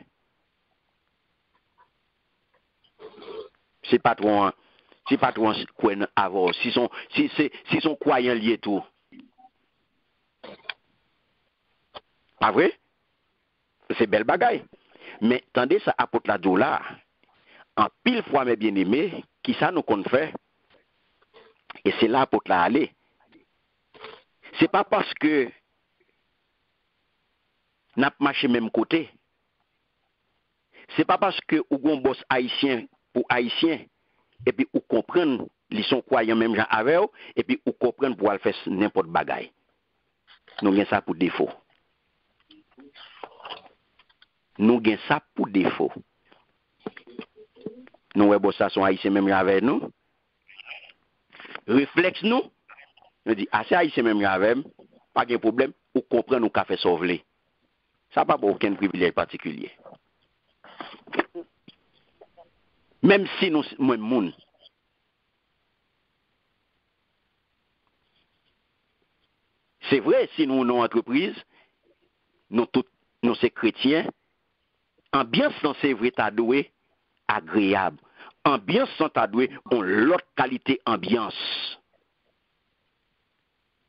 C'est pas trop quoi avoir si son croyant lié tout. Pas vrai? C'est belle bagaille. Mais tendez ça apôtre la doula. En pile fois, mes bien-aimés, qui ça nous qu'on fait? Et c'est là apôtre la aller. C'est pas parce que n'a pas marché même côté. C'est pas parce que ou gon boss haïtien pour haïtien et puis ou comprendre ils sont croyants même gens avec eux et puis ou comprendre pour faire n'importe bagaille. Nous gain ça pour défaut. Nous gain ça pour défaut. Nous ouais boss ça sont haïtiens même avec nous. Réflexe nous. On dit assez haïtien même avec pas de problème ou comprendre nous qu'a fait sauver. Ça pas aucun privilège particulier. Même si nous même moun. C'est vrai si nous nos entreprises, nous tous nous c'est chrétiens, ambiance dans c'est vrai ta doué agréable. Ambiance sans ta doué on l'autre qualité ambiance.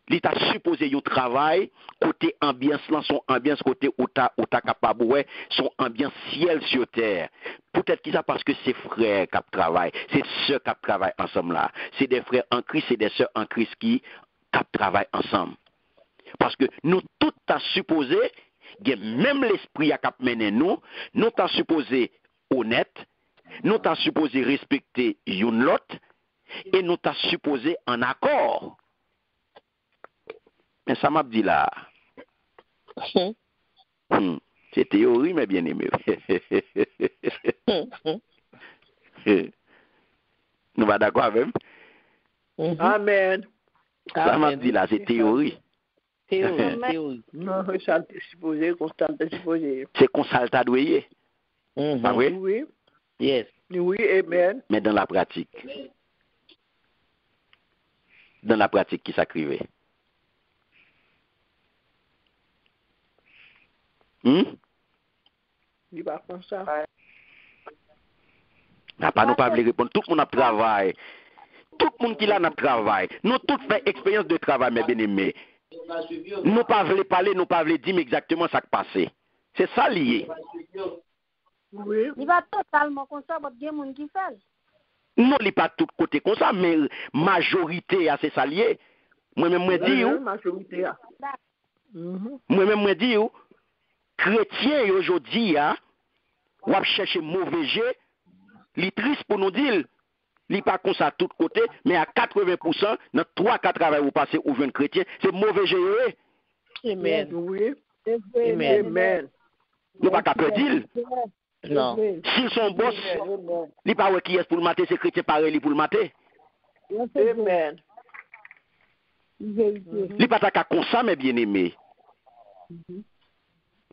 L'État supposé un travail côté ambiance là son ambiance côté où ta capable ouais son ambiance ciel sur terre. Peut-être qu'ils ça parce que c'est frères qui travaillent, c'est ceux qui travaillent ensemble là. C'est des frères en Christ, c'est des sœurs en Christ qui travaillent ensemble. Parce que nous tout t'a supposé même l'esprit à cap mener nous t'a supposé honnête, nous t'a supposé respecter une l'autre et nous t'a supposé en accord. Mais ça m'a dit là. C'est théorie, mais bien aimé. Nous va d'accord avec? Amen. Ça m'a dit là, c'est théorie. Théorie. Non, ça supposé, constant supposé. C'est qu'on s'alta doué. Pas vrai? Oui. Yes. Oui, amen. Mais dans la pratique. Dans la pratique qui s'acrivait. Il va comme ça. N'a pas nous pas voulu répondre. Tout le monde a travaillé. Tout le monde qui là n'a travail. Nous tous fait expérience de travail, mes bien-aimés. Nous pas voulu parler, nous pas voulu dire exactement ce qui passé. C'est ça lié. Oui. Il va totalement comme ça, votre game qui fait. Non, il n'est pas tout côté comme ça, mais majorité c'est ça lié. Moi-même, moi dis, majorité. moi-même, moi dis, chrétien aujourd'hui, ou à chercher mauvais jeu, il est triste pour nous dire, il n'est pas comme ça tout côté, mais à 80%, dans 3-4 travail vous passez ou jeune chrétien, c'est mauvais jeu. Amen. Oui. Amen. Amen. Nous pas qu'à dire. Non. S'ils sont boss, il n'est pas qui est pour le mater, c'est chrétien pareil pour le mater. Amen. Il n'est pas qu'à comme ça, mes bien-aimés.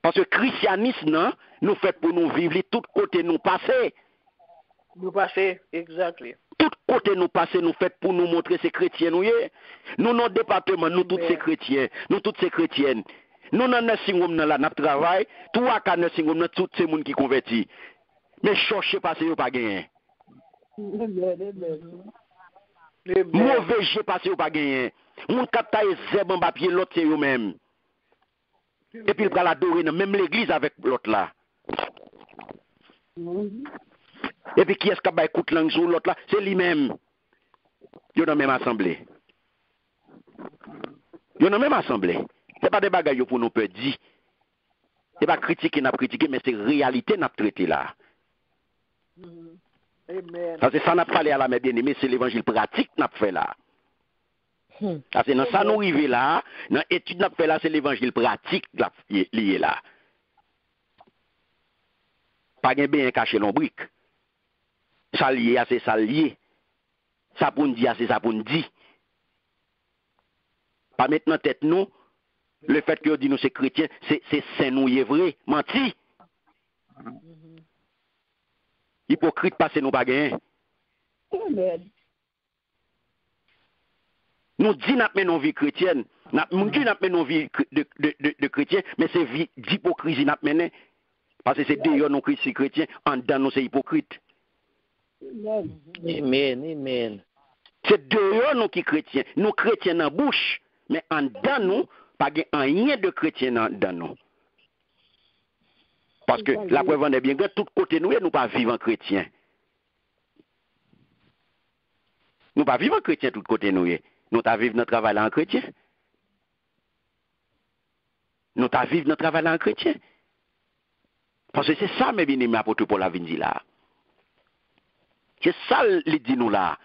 Parce que le christianisme, non, nous fait pour nous vivre, tout côté nous passer. Nous passer, exactement. Tout côté nous passer, nous fait pour nous montrer ces chrétiens. Nous, notre département, nous tous ces chrétiens, nous toutes ces chrétiennes. Nous, dans le nursing home, là, nous travaillons, tout à cas, nursing home, tous ces gens qui convertis. Mais cherchez pas, c'est pas gagné. Mauvais jeu passé ou pas gagné. Mon capta est zèbre en papier, l'autre c'est eux-mêmes. Et puis il va l'adorer dans même l'église avec l'autre là. Et puis qui est-ce qui va écouter langue sur l'autre là? C'est lui-même. Ils sont dans la même assemblée. Ils sont dans la même assemblée. Ce n'est pas des bagages pour nous peut dire. Ce n'est pas critiquer, n'a critiqué, mais c'est réalité n'a traité là. Amen. Parce que ça n'a pas parlé à la bien-aimée, c'est l'évangile pratique n'a fait là. Parce que dans ça nous arrive là, dans l'étude n'a fait là, c'est l'évangile pratique lié là. Pas bien caché l'ombrique. Ça lié, c'est ça lié. Ça pour nous dire, c'est ça pour nous dire. Pas maintenant tête nous, le fait que dit nous c'est chrétien, c'est saint nous est vrai, menti. Hypocrite parce que nous pas gagné. Nous disons que nous avons vie chrétienne, nous disons que nous avons vie de chrétien, mais c'est vie d'hypocrisie nous avons. Parce que c'est d'ailleurs nous chrétiens, en dedans nous c'est hypocrite. Amen. Amen. C'est d'ailleurs nous qui chrétiens, nous chrétiens dans la bouche, mais en dedans nous, pas rien de chrétien dans nous. Parce que la preuve en est bien que tout côté nous, nous pas vivre en chrétien. Nous pas vivre en chrétien tout côté nous. Nous ta vivre notre travail là en chrétien. Nous ta vivre notre travail là en chrétien. Parce que c'est ça, mes bien-aimés, apôtre Paul a dit là. C'est ça, il dit nous là.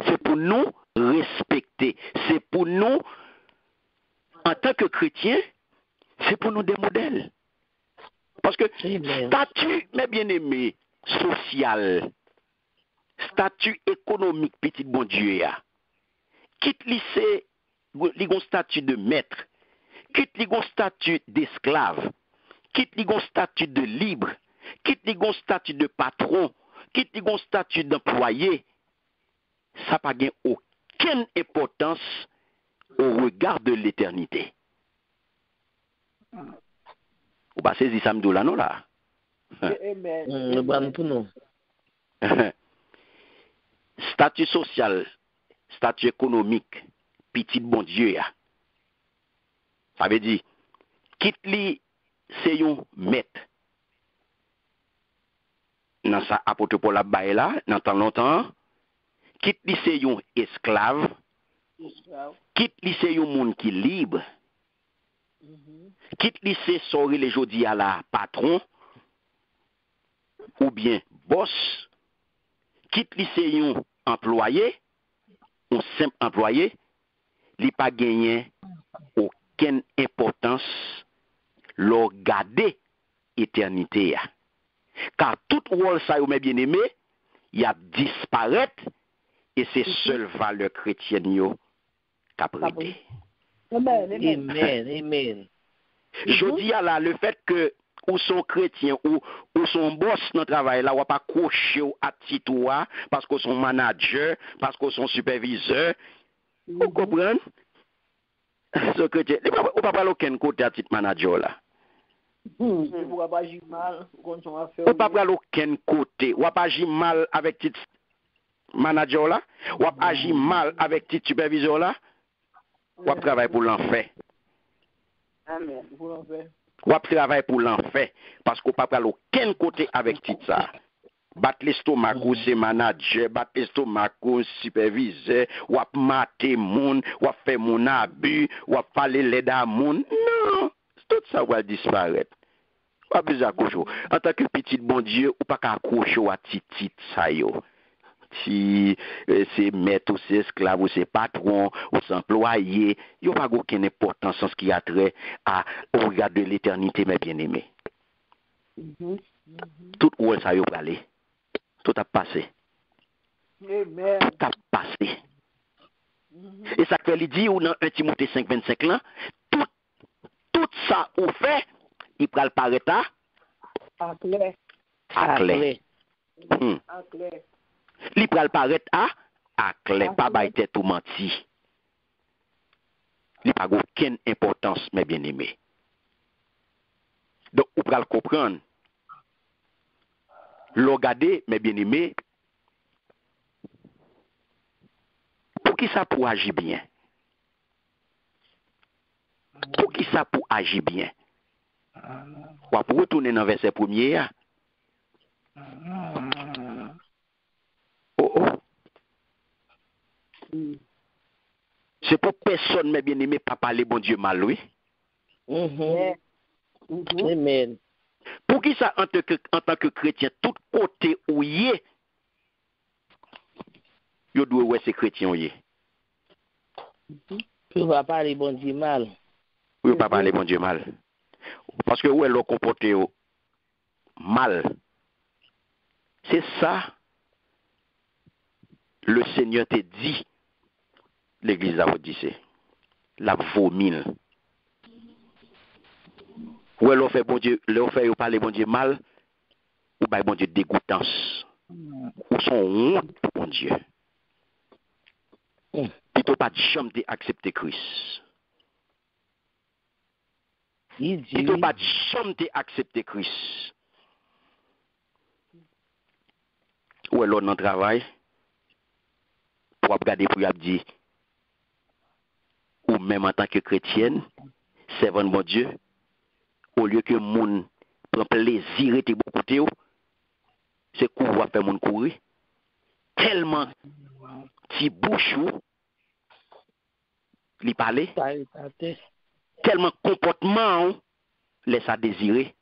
C'est pour nous respecter. C'est pour nous, en tant que chrétiens, c'est pour nous des modèles. Parce que statut, mes bien-aimés, social, statut économique, petit bon Dieu, quitte lycée, le statut de maître, quitte le statut d'esclave, quitte le statut de libre, quitte le statut de patron, quitte le statut d'employé, ça n'a pas aucune importance au regard de l'éternité. Ou pas saisir ça là non là. Statut social, statut économique, petit bon Dieu. Ça veut dire, quitte li c'est un maître. Dans sa apôtre Paul la baille là, dans tant longtemps, quitte li c'est un esclave, quitte li c'est un monde qui libre, quitte li c'est sorry les jodi à la patron, ou bien boss, quitte li c'est un employé, un simple employé, li pas gagné aucune importance leur garder éternité. Car tout rôle ça, mes bien-aimés, il a disparaître et c'est seule valeur chrétienne yo qu'a prêté. Amen, amen. Je dis à la, le fait que ou son chrétien ou son boss dans le travail là, ou pas accroché à titre parce que son manager, parce que son superviseur, vous comprenez? Ce chrétien, ou pas parler aucun côté à titre manager là. Ou pas parler aucun côté, ou pas agir mal avec titre manager là, ou pas agir mal avec titre superviseur là, ou pas travailler pour l'enfer. Amen. Ou ap travail pour l'enfer parce qu'on pas parler aucun côté avec titre ça. Battre l'estomac ou c'est manager, battre l'estomac ou superviseur, ou ap mater moun, ou ap faire mon abus, ou ap parler l'aide à moun. Non, tout ça va disparaître. Pas besoin d'accrocher. En tant que petit bon Dieu, ou pas qu'accrocher à titre ça yo. Si c'est maître ou c'est esclave ou c'est patron ou c'est employé, il n'y a pas aucune importance en ce qui a trait au regard de l'éternité, mes bien-aimés. Tout où ça y est allé. Tout a passé. Amen. Tout a passé. Et ça fait dit ou dans 1 Timothée 5:25 là, tout ça ou fait, il peut le paraître à clair. Li pral paraître à clair, pas bay tête ou menti. Li pas aucune importance, mes bien-aimés. Donc, vous pral comprendre. L'on regarder, mes bien-aimés, pour qui ça pour agir bien? Pour qui ça pour agir bien? Ou pour retourner dans le verset premier. C'est pour personne, mes bien-aimés, pas parler bon Dieu mal, oui. Amen. Pour qui ça, en tant que chrétien, tout côté où y est, yo doit ouais ces chrétiens y est. Tu vas parler bon Dieu mal. Oui, pas parler bon Dieu mal. Parce que où est le comporté mal. C'est ça, le Seigneur te dit, l'église a dit, c'est la vomine. Ou elle fait bon Dieu, elle fait parler bon Dieu mal, ou bien bon Dieu dégoûtance, ou son honte pour bon Dieu. Plutôt pas de jamais accepter Christ. Plutôt pas de jamais accepter Christ. Ou elle dans le travail, pour regarder pour dire, ou même en tant que chrétienne, servant bon Dieu, au lieu que moun prend plaisir et beaucoup de c'est qu'on va faire mon courir. Tellement petit bouchou, li parler, tellement comportement, laisse à désirer.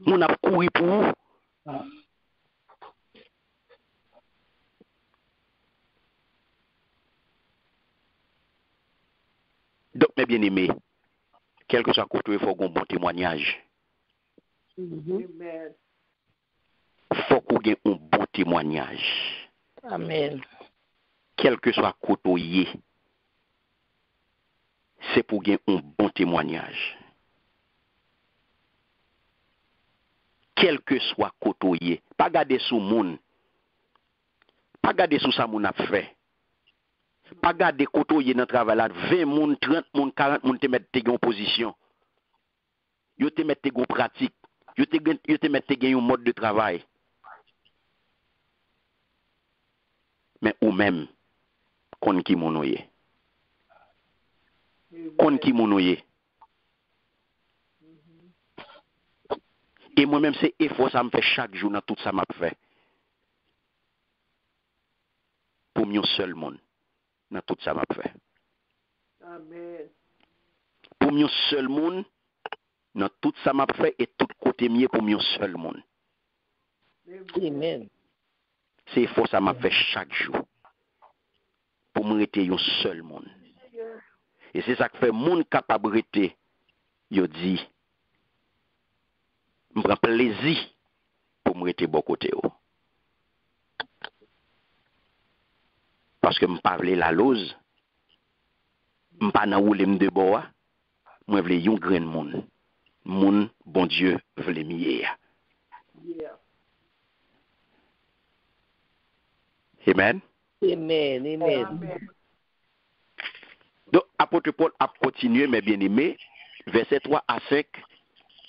On a couru pour vous. Donc, mes bien-aimés, quel que soit côté, il faut qu'on bon témoignage. Amen. Il faut qu'on ait un bon témoignage. Amen. Quel que soit côté, c'est pour gagner un bon témoignage. Quel que soit côté, pas garder sous moun, pas garder sous ça moun a fait. Pas garder côté dans le travail là, 20 moun, 30 moun, 40 moun te mettre en position. Yo te mettre en pratique. Yo te mettre en mode de travail. Mais ou même, kon ki mounoye. Kon ki mounoye. Et moi-même, c'est effort, ça me fait chaque jour dans tout ça m'a fait. Pour mon seul monde, dans tout ça m'a fait. Amen. Pour mon seul monde, dans tout ça m'a fait et tout côté mieux pour mon seul monde. Amen. C'est effort, ça m'a fait chaque jour. Pour me rester un seul monde. Et c'est ça que fait monde capable de rester. Yo dit, je prends plaisir pour me rester bon côté. Parce que je parle la lose, je ne pas dans rouler de bois, moi je veux un grand monde. Moun, bon Dieu, veut mieux. Yeah. Amen. Amen. Amen. Amen. Donc, apôtre Paul a continué, mes bien-aimés, verset 3 à 5,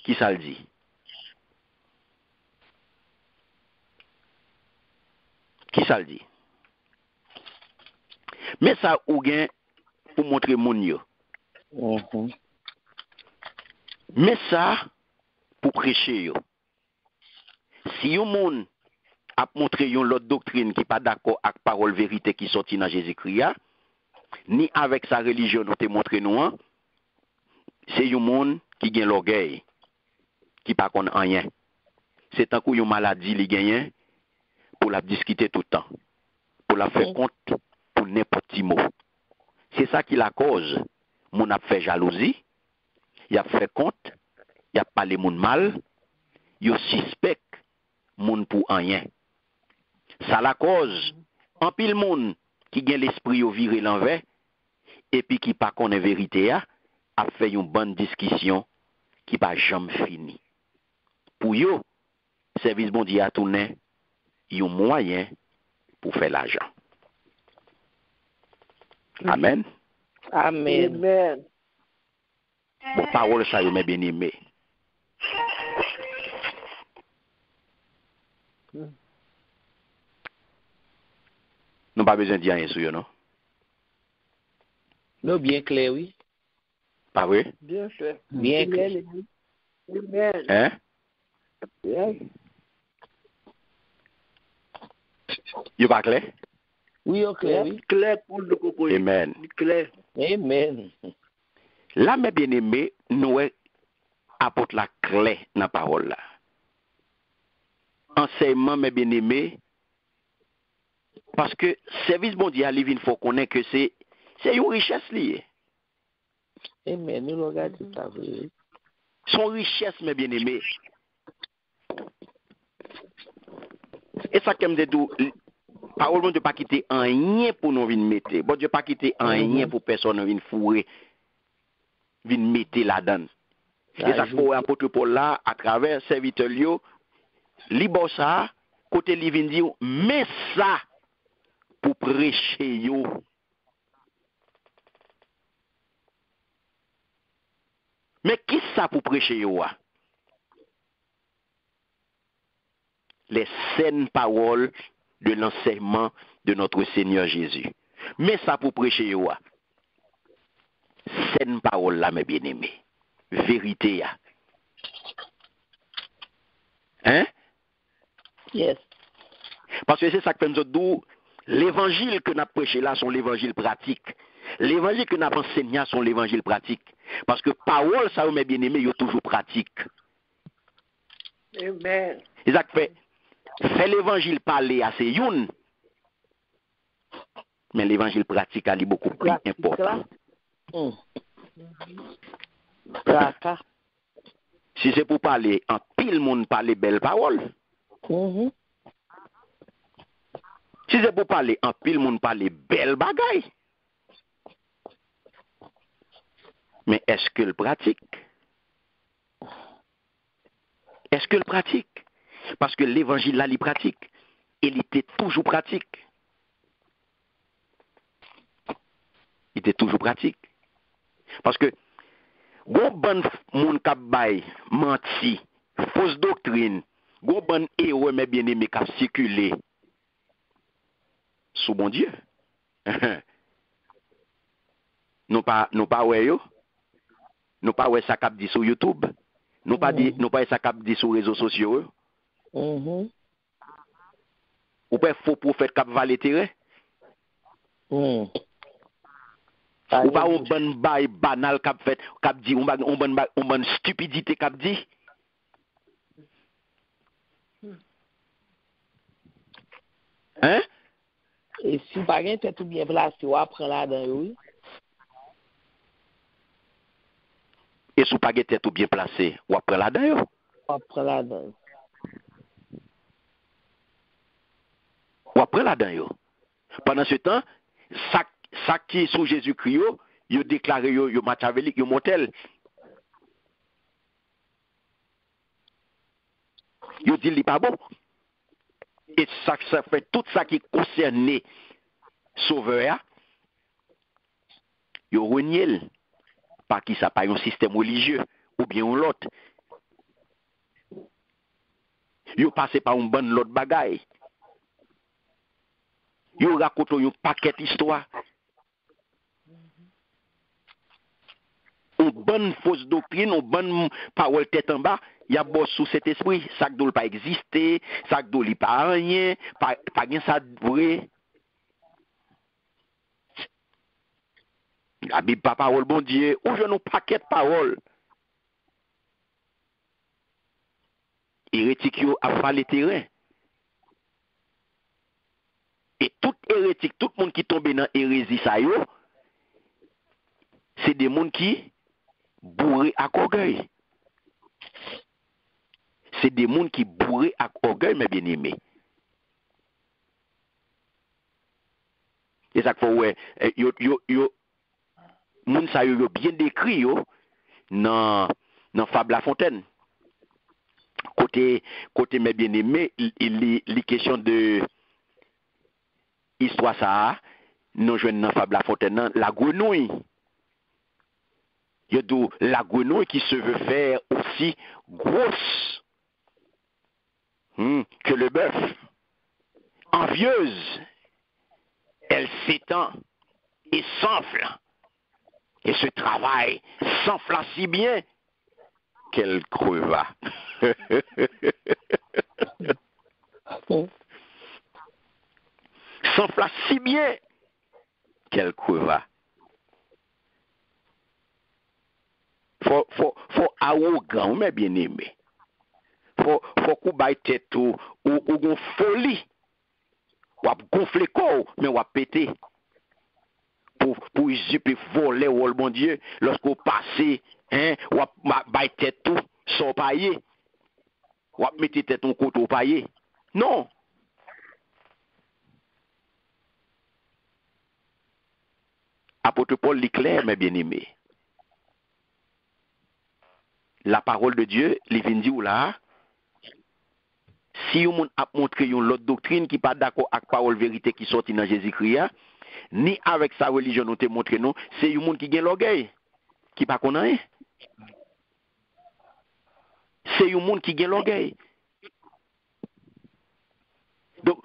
qui ça le dit? Qui ça le dit? Mais ça, ou bien, pour montrer moun yo. Mais ça, pour prêcher yo. Si yon moun a montré yon l'autre doctrine qui pas d'accord avec parole vérité qui sorti dans Jésus-Christ, ni avec sa religion nous te montré nous, c'est yon moun qui gagne l'orgueil, qui pas connaît rien. C'est tant qu'on yon maladie li gagne pour la discuter tout le temps, pour la faire compte pour n'importe qui mot. C'est ça qui la cause. Moun a fait jalousie, il a fait compte, il a parlé moun mal, il suspect moun pour rien. Ça la cause en pile moun qui gagne l'esprit au viré l'envers et puis qui pas connaît vérité a fait une bonne discussion qui pas jamais fini. Pour yo, service bon Dieu a tourné un moyen pour faire l'argent. Amen. Amen. Amen. Bon parole ça yo mes bien-aimés. Nous pas besoin de dire rien sur eux, non? Non, bien clair, oui. Pas vrai? Bien fait. Bien clair. Amen. Hein? Yes. Yo pas clair? Oui, ok, oui. Clair pour le coco. Amen. Clair. Amen. Là, mes bien-aimés, nous apporte la clé dans la parole là. Enseignement, mes bien-aimés, parce que service mondial, il faut connaître que c'est une richesse liée. Amen. Nous regardons ça, oui. Son richesse, mes bien-aimés. Et ça, comme je dis, parole de Dieu pas quitter en rien pour nous venir mettre. Bon Dieu pas quitter en rien pour personne venir fourrer, venir mettre là-dedans. Et ça pour apôtre Paul là, à travers serviteur Lio, libre ça, côté li vinn dire, mais ça pour prêcher yo. Mais qui ça pour prêcher yo? Les saines paroles de l'enseignement de notre Seigneur Jésus. Mais ça pour prêcher yo. Saine parole là, mes bien-aimés. Vérité ya. Hein? Yes. Parce que c'est ça que fait nous autres, l'évangile que nous avons prêché là sont l'évangile pratique. L'évangile que nous avons enseigné sont l'évangile pratique. Parce que parole, ça, mes bien-aimés, il est toujours pratique. Amen. C'est ça que fait l'évangile parler à ces youn, mais l'évangile pratique est beaucoup plus important. Si c'est pour parler, en pile monde parler belle parole. Si c'est pour parler, en pile monde parler belle bagaille. Mais est-ce que le pratique? Est-ce que le pratique? Parce que l'évangile là, il pratique. Il était toujours pratique. Il était toujours pratique. Parce que, gon bon moun kap bay, menti, fausse doctrine, gon bon héros, mais bien aimé, kap circuler sous bon Dieu. Nous pas ouais yo. Nous pas ouais ça kap dit sur YouTube. Nous pas ça kap dit sur réseaux sociaux. Ou pas faux prophète kap valé terrain. Ou pas un bon bail banal kap fait, kap dit, on bon stupidité kap dit. Hein? Et si par exemple tout bien placé, on apprend là-dedans, oui. Et si pas tête tout bien placé, on apprend là-dedans. On apprend là-dedans. On apprend là-dedans. Pendant ce temps, ça qui est sous Jésus-Christ, il déclaré yo Machiavélique, yo mortel. Il dit il pas bon. Et ça fait tout ça qui concerne sauveur, il renié par qui ça pas un système religieux ou bien un l'autre. Il passé par un bon l'autre bagaille. Il raconte un paquet d'histoires. Une bonne fausse doctrine, une bonne parole tête en bas, il y a beau sous cet esprit, ça ne doit pas exister, ça ne doit pas rien, pas rien ça vrai. La Bible pas parole bon Dieu, ou je nous paquet de paroles. Hérétique yo a fallu terrain. Et tout hérétique, tout le monde qui tombe dans hérésie ça yo, c'est des gens qui bourré à orgueil. C'est des gens qui bourré à orgueil, mes bien-aimés. Et ça qu'il faut ouais, moun sa yo bien décrit yo dans Fable La Fontaine. Côté mes bien-aimés, il question de histoire ça, nous jouons dans Fable La Fontaine, la grenouille. Il y a la grenouille qui se veut faire aussi grosse que le bœuf. Envieuse, elle s'étend et s'enfle. Et ce travail s'enfla si bien qu'elle creva. S'enfla si bien qu'elle creva. Faut arrogant, mais bien aimé. Faut qu'on baille tête ou gon folie. Ou gonfler corps, mais ou péter. Pour usurper, voler, ou bon Dieu, lorsqu'on passe, ou baille tête tout, sans pailler. Ou mettre tête ton côté au pailler. Non. Apôtre Paul l'éclaire, mes bien-aimés. La parole de Dieu, les vient dire là, si on a montré une autre doctrine qui n'est pas d'accord avec la parole vérité qui sortit dans Jésus-Christ, ni avec sa religion nous te montré non, c'est un monde qui gagne l'orgueil, qui pas connaît. C'est un monde qui gagne l'orgueil. Donc,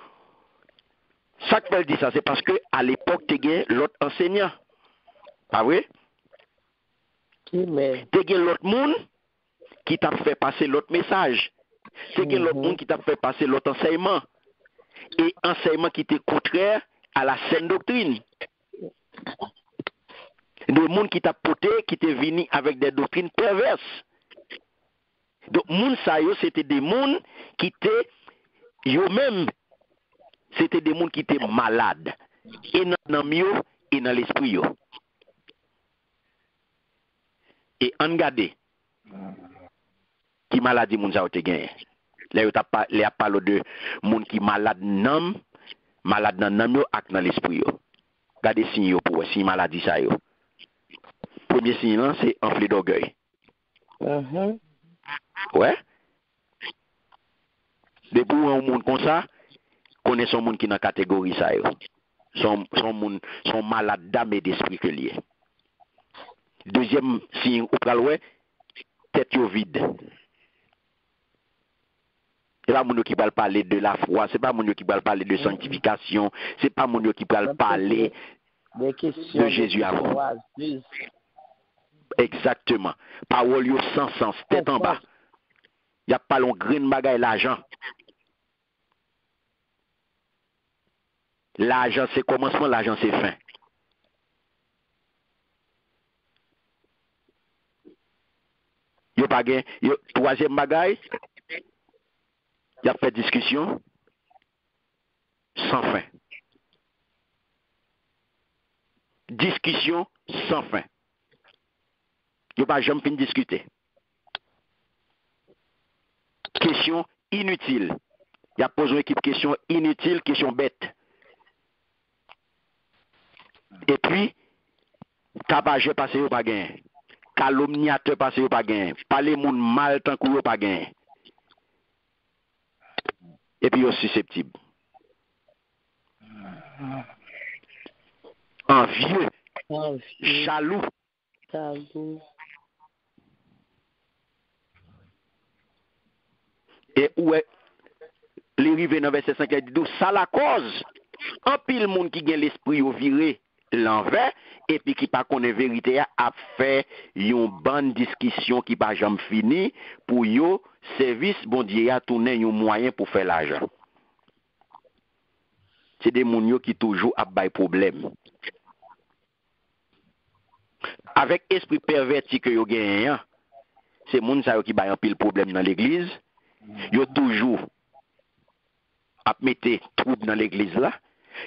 ça que dit ça, c'est parce que à l'époque, tu as l'autre enseignant. Pas vrai? Tu as l'autre monde qui t'a fait passer l'autre message. C'est que l'autre monde qui t'a fait passer l'autre enseignement. Et enseignement qui était contraire à la saine doctrine. Des monde qui t'a porté, qui t'est venu avec des doctrines perverses. Donc, moun sa yo, c'était des monde qui étaient, yo même, c'était des monde qui étaient malades. Et dans l'âme yo, et dans l'esprit yo. Et en gade, qui maladie moun sa yo te gagné. Là, il a parlé de monde qui malade nan nam yo ak dans l'esprit yo. Gardez signe yo pour si maladie ça yo. Premier signe là, c'est enflé d'orgueil. Ouais. Depuis un monde comme ça, connaît son monde qui dans catégorie ça yo. Son malade d'âme et d'esprit que lié. Deuxième signe ou pral ouais, tête yo vide. C'est pas mon qui va parler de la foi, c'est pas mon qui va parler de sanctification, c'est pas mon qui va parler de Jésus avant. Exactement. Parole yo sans sens, tête en bas. Y a pas long grain bagay l'argent. L'argent c'est commencement, l'argent c'est fin. Yo pas gain, yo troisième bagay, y a fait discussion sans fin. Discussion sans fin. Yo pas jamais fin discuter. Question inutile. Y a posé une équipe question inutile, question bête. Et puis, tabageur passé yo pas gain. Calomniateur passé yo pas gain. Parler moun mal tant que yo pas gain. Et puis yo susceptible. Envieux. Jaloux. Et où est les rives dans verset 5 et 12, ça la cause. En pile monde qui gagne l'esprit au viré l'envers et puis qui pas connaît vérité a fait une bonne discussion qui pas jamais fini pour yo service bon Dieu a tourner un moyen pour faire l'argent. C'est des moun yo qui toujours a bay problème. Avec esprit perverti que yo gagne, c'est moun sa yo qui bay un pile problème dans l'église. Yo toujours à mettre trouble dans l'église là,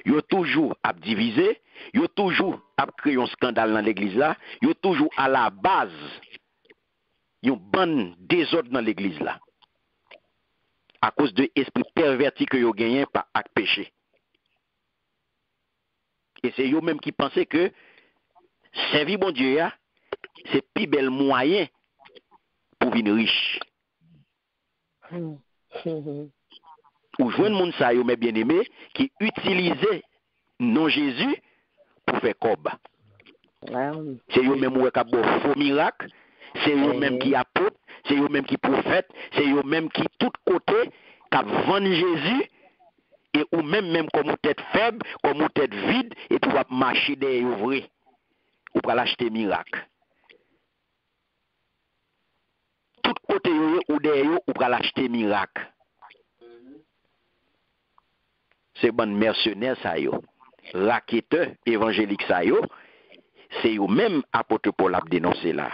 yo toujours à diviser, yo toujours à créer un scandale dans l'église là, yo toujours à la base yon bon désordre dans l'église là. À cause de esprit perverti que yo gagné par acte péché. Et c'est yo même qui pensaient que servir bon Dieu c'est plus bel moyen pour venir riche. Ou joindre moun sa yo mes bien-aimés qui utilisait non Jésus pour faire cob. C'est eux même qui ont faux miracles, c'est eux même qui apôtres, c'est eux même qui prophètes, c'est eux même qui tout côté qui vendent Jésus et ou même comme tête faible, comme tête vide et puis va marcher derrière vrai ou pour l'acheter miracle. Tout côté ou derrière ou pour l'acheter miracle. C'est bon mercenaires ça yo, raqueteur évangélique ça yo, c'est eux même apôtre Paul a dénoncé là.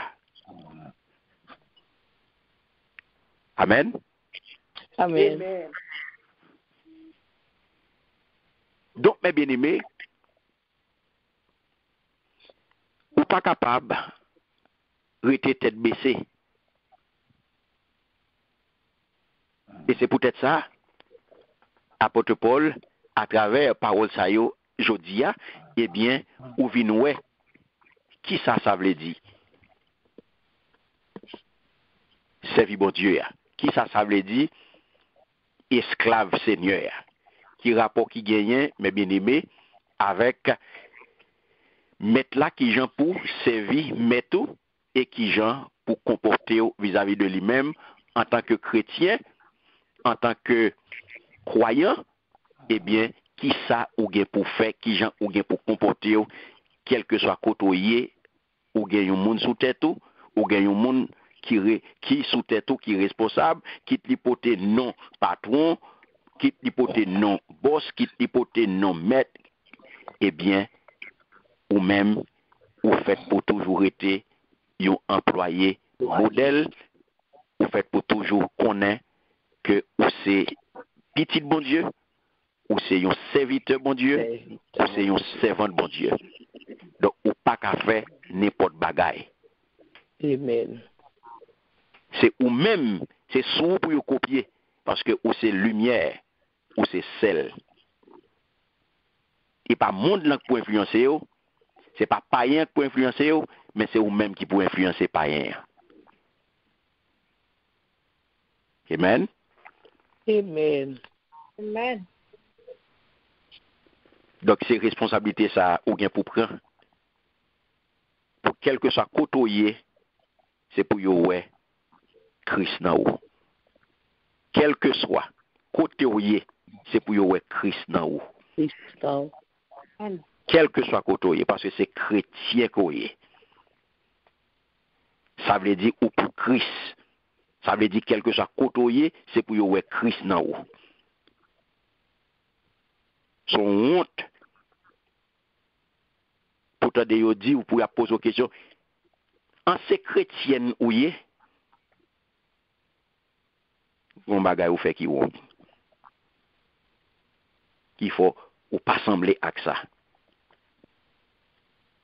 Amen. Amen. Donc mes bien-aimés, ou pas capable rester tête baissée. Et c'est peut-être ça apôtre Paul à travers parole ça yo jodia eh bien ou vinoué qui ça veut dire servir bon Dieu qui ça veut dire esclave seigneur qui rapport qui gagne mes bien-aimés avec mettre là qui gens pour servir mettre et qui gens pour comporter vis-à-vis de lui-même en tant que chrétien en tant que croyant, eh bien, qui ça ou gen pour faire, qui gens ou gen pour comporter, quel que soit côté ou gen yon moun sous tête ou gen yon moun qui sous tête ou qui responsable, quitte l'hypothèse non patron, quitte l'hypothèse non boss, quitte l'hypothèse non maître, eh bien, ou même, ou fait pour toujours être un employé modèle, ou fait pour toujours connaître que ou c'est petit bon Dieu, ou c'est un serviteur bon Dieu, ou c'est un servant bon Dieu. Donc, ou pas qu'à faire n'importe bagaille. Amen. C'est ou même, c'est sous pour vous copier, parce que ou c'est lumière, ou c'est sel. Et pas monde là pour influencer vous, c'est pas païen pour influencer vous, mais c'est vous même qui pour influencer païen. Amen. Amen. Amen. Donc c'est responsabilité ça ou bien pour prendre. Pour quel que soit côtoyer, c'est pour yo ouais Christ dans vous. Quel que soit côtoyer, c'est pour yo ouais Christ dans vous. Christ. Amen. Quel que soit côtoyer, parce que c'est chrétien côtoyer. Ça veut dire ou pour Christ. Ça veut dire quel que soit côtoyer, c'est pour yo ouais Christ dans vous. Son honte, pour te dire, dit ou pour poser une question, en ces chrétiennes ou yé, on bagay ou fait qui honte. Il faut ou pas sembler à ça.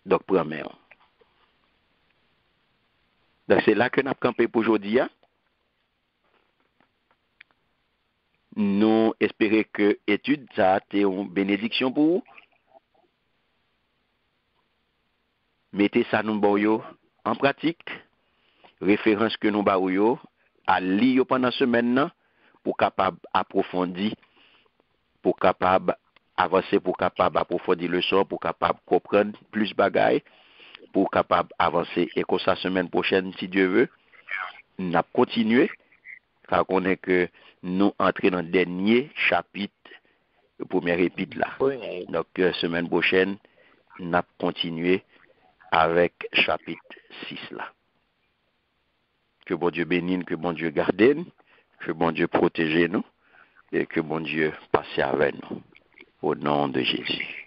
Donc, première. Donc, c'est là que nous avons campé pour aujourd'hui. Nous espérons que l'étude, ça a été une bénédiction pour vous. Mettez ça nous en pratique. Référence que nous avons à lire pendant la semaine pour capable approfondir, pour capable avancer, pour capable approfondir le sort, pour capable comprendre plus de bagailles, pour capable avancer. Et que ça, semaine prochaine, si Dieu veut, nous allons continuer, car on est que nous entrons dans le dernier chapitre, le premier épître là. Oui. Donc, semaine prochaine, nous allons continuer avec chapitre 6 là. Que bon Dieu bénisse, que bon Dieu garde nous, que bon Dieu protège nous, et que bon Dieu passe avec nous. Au nom de Jésus.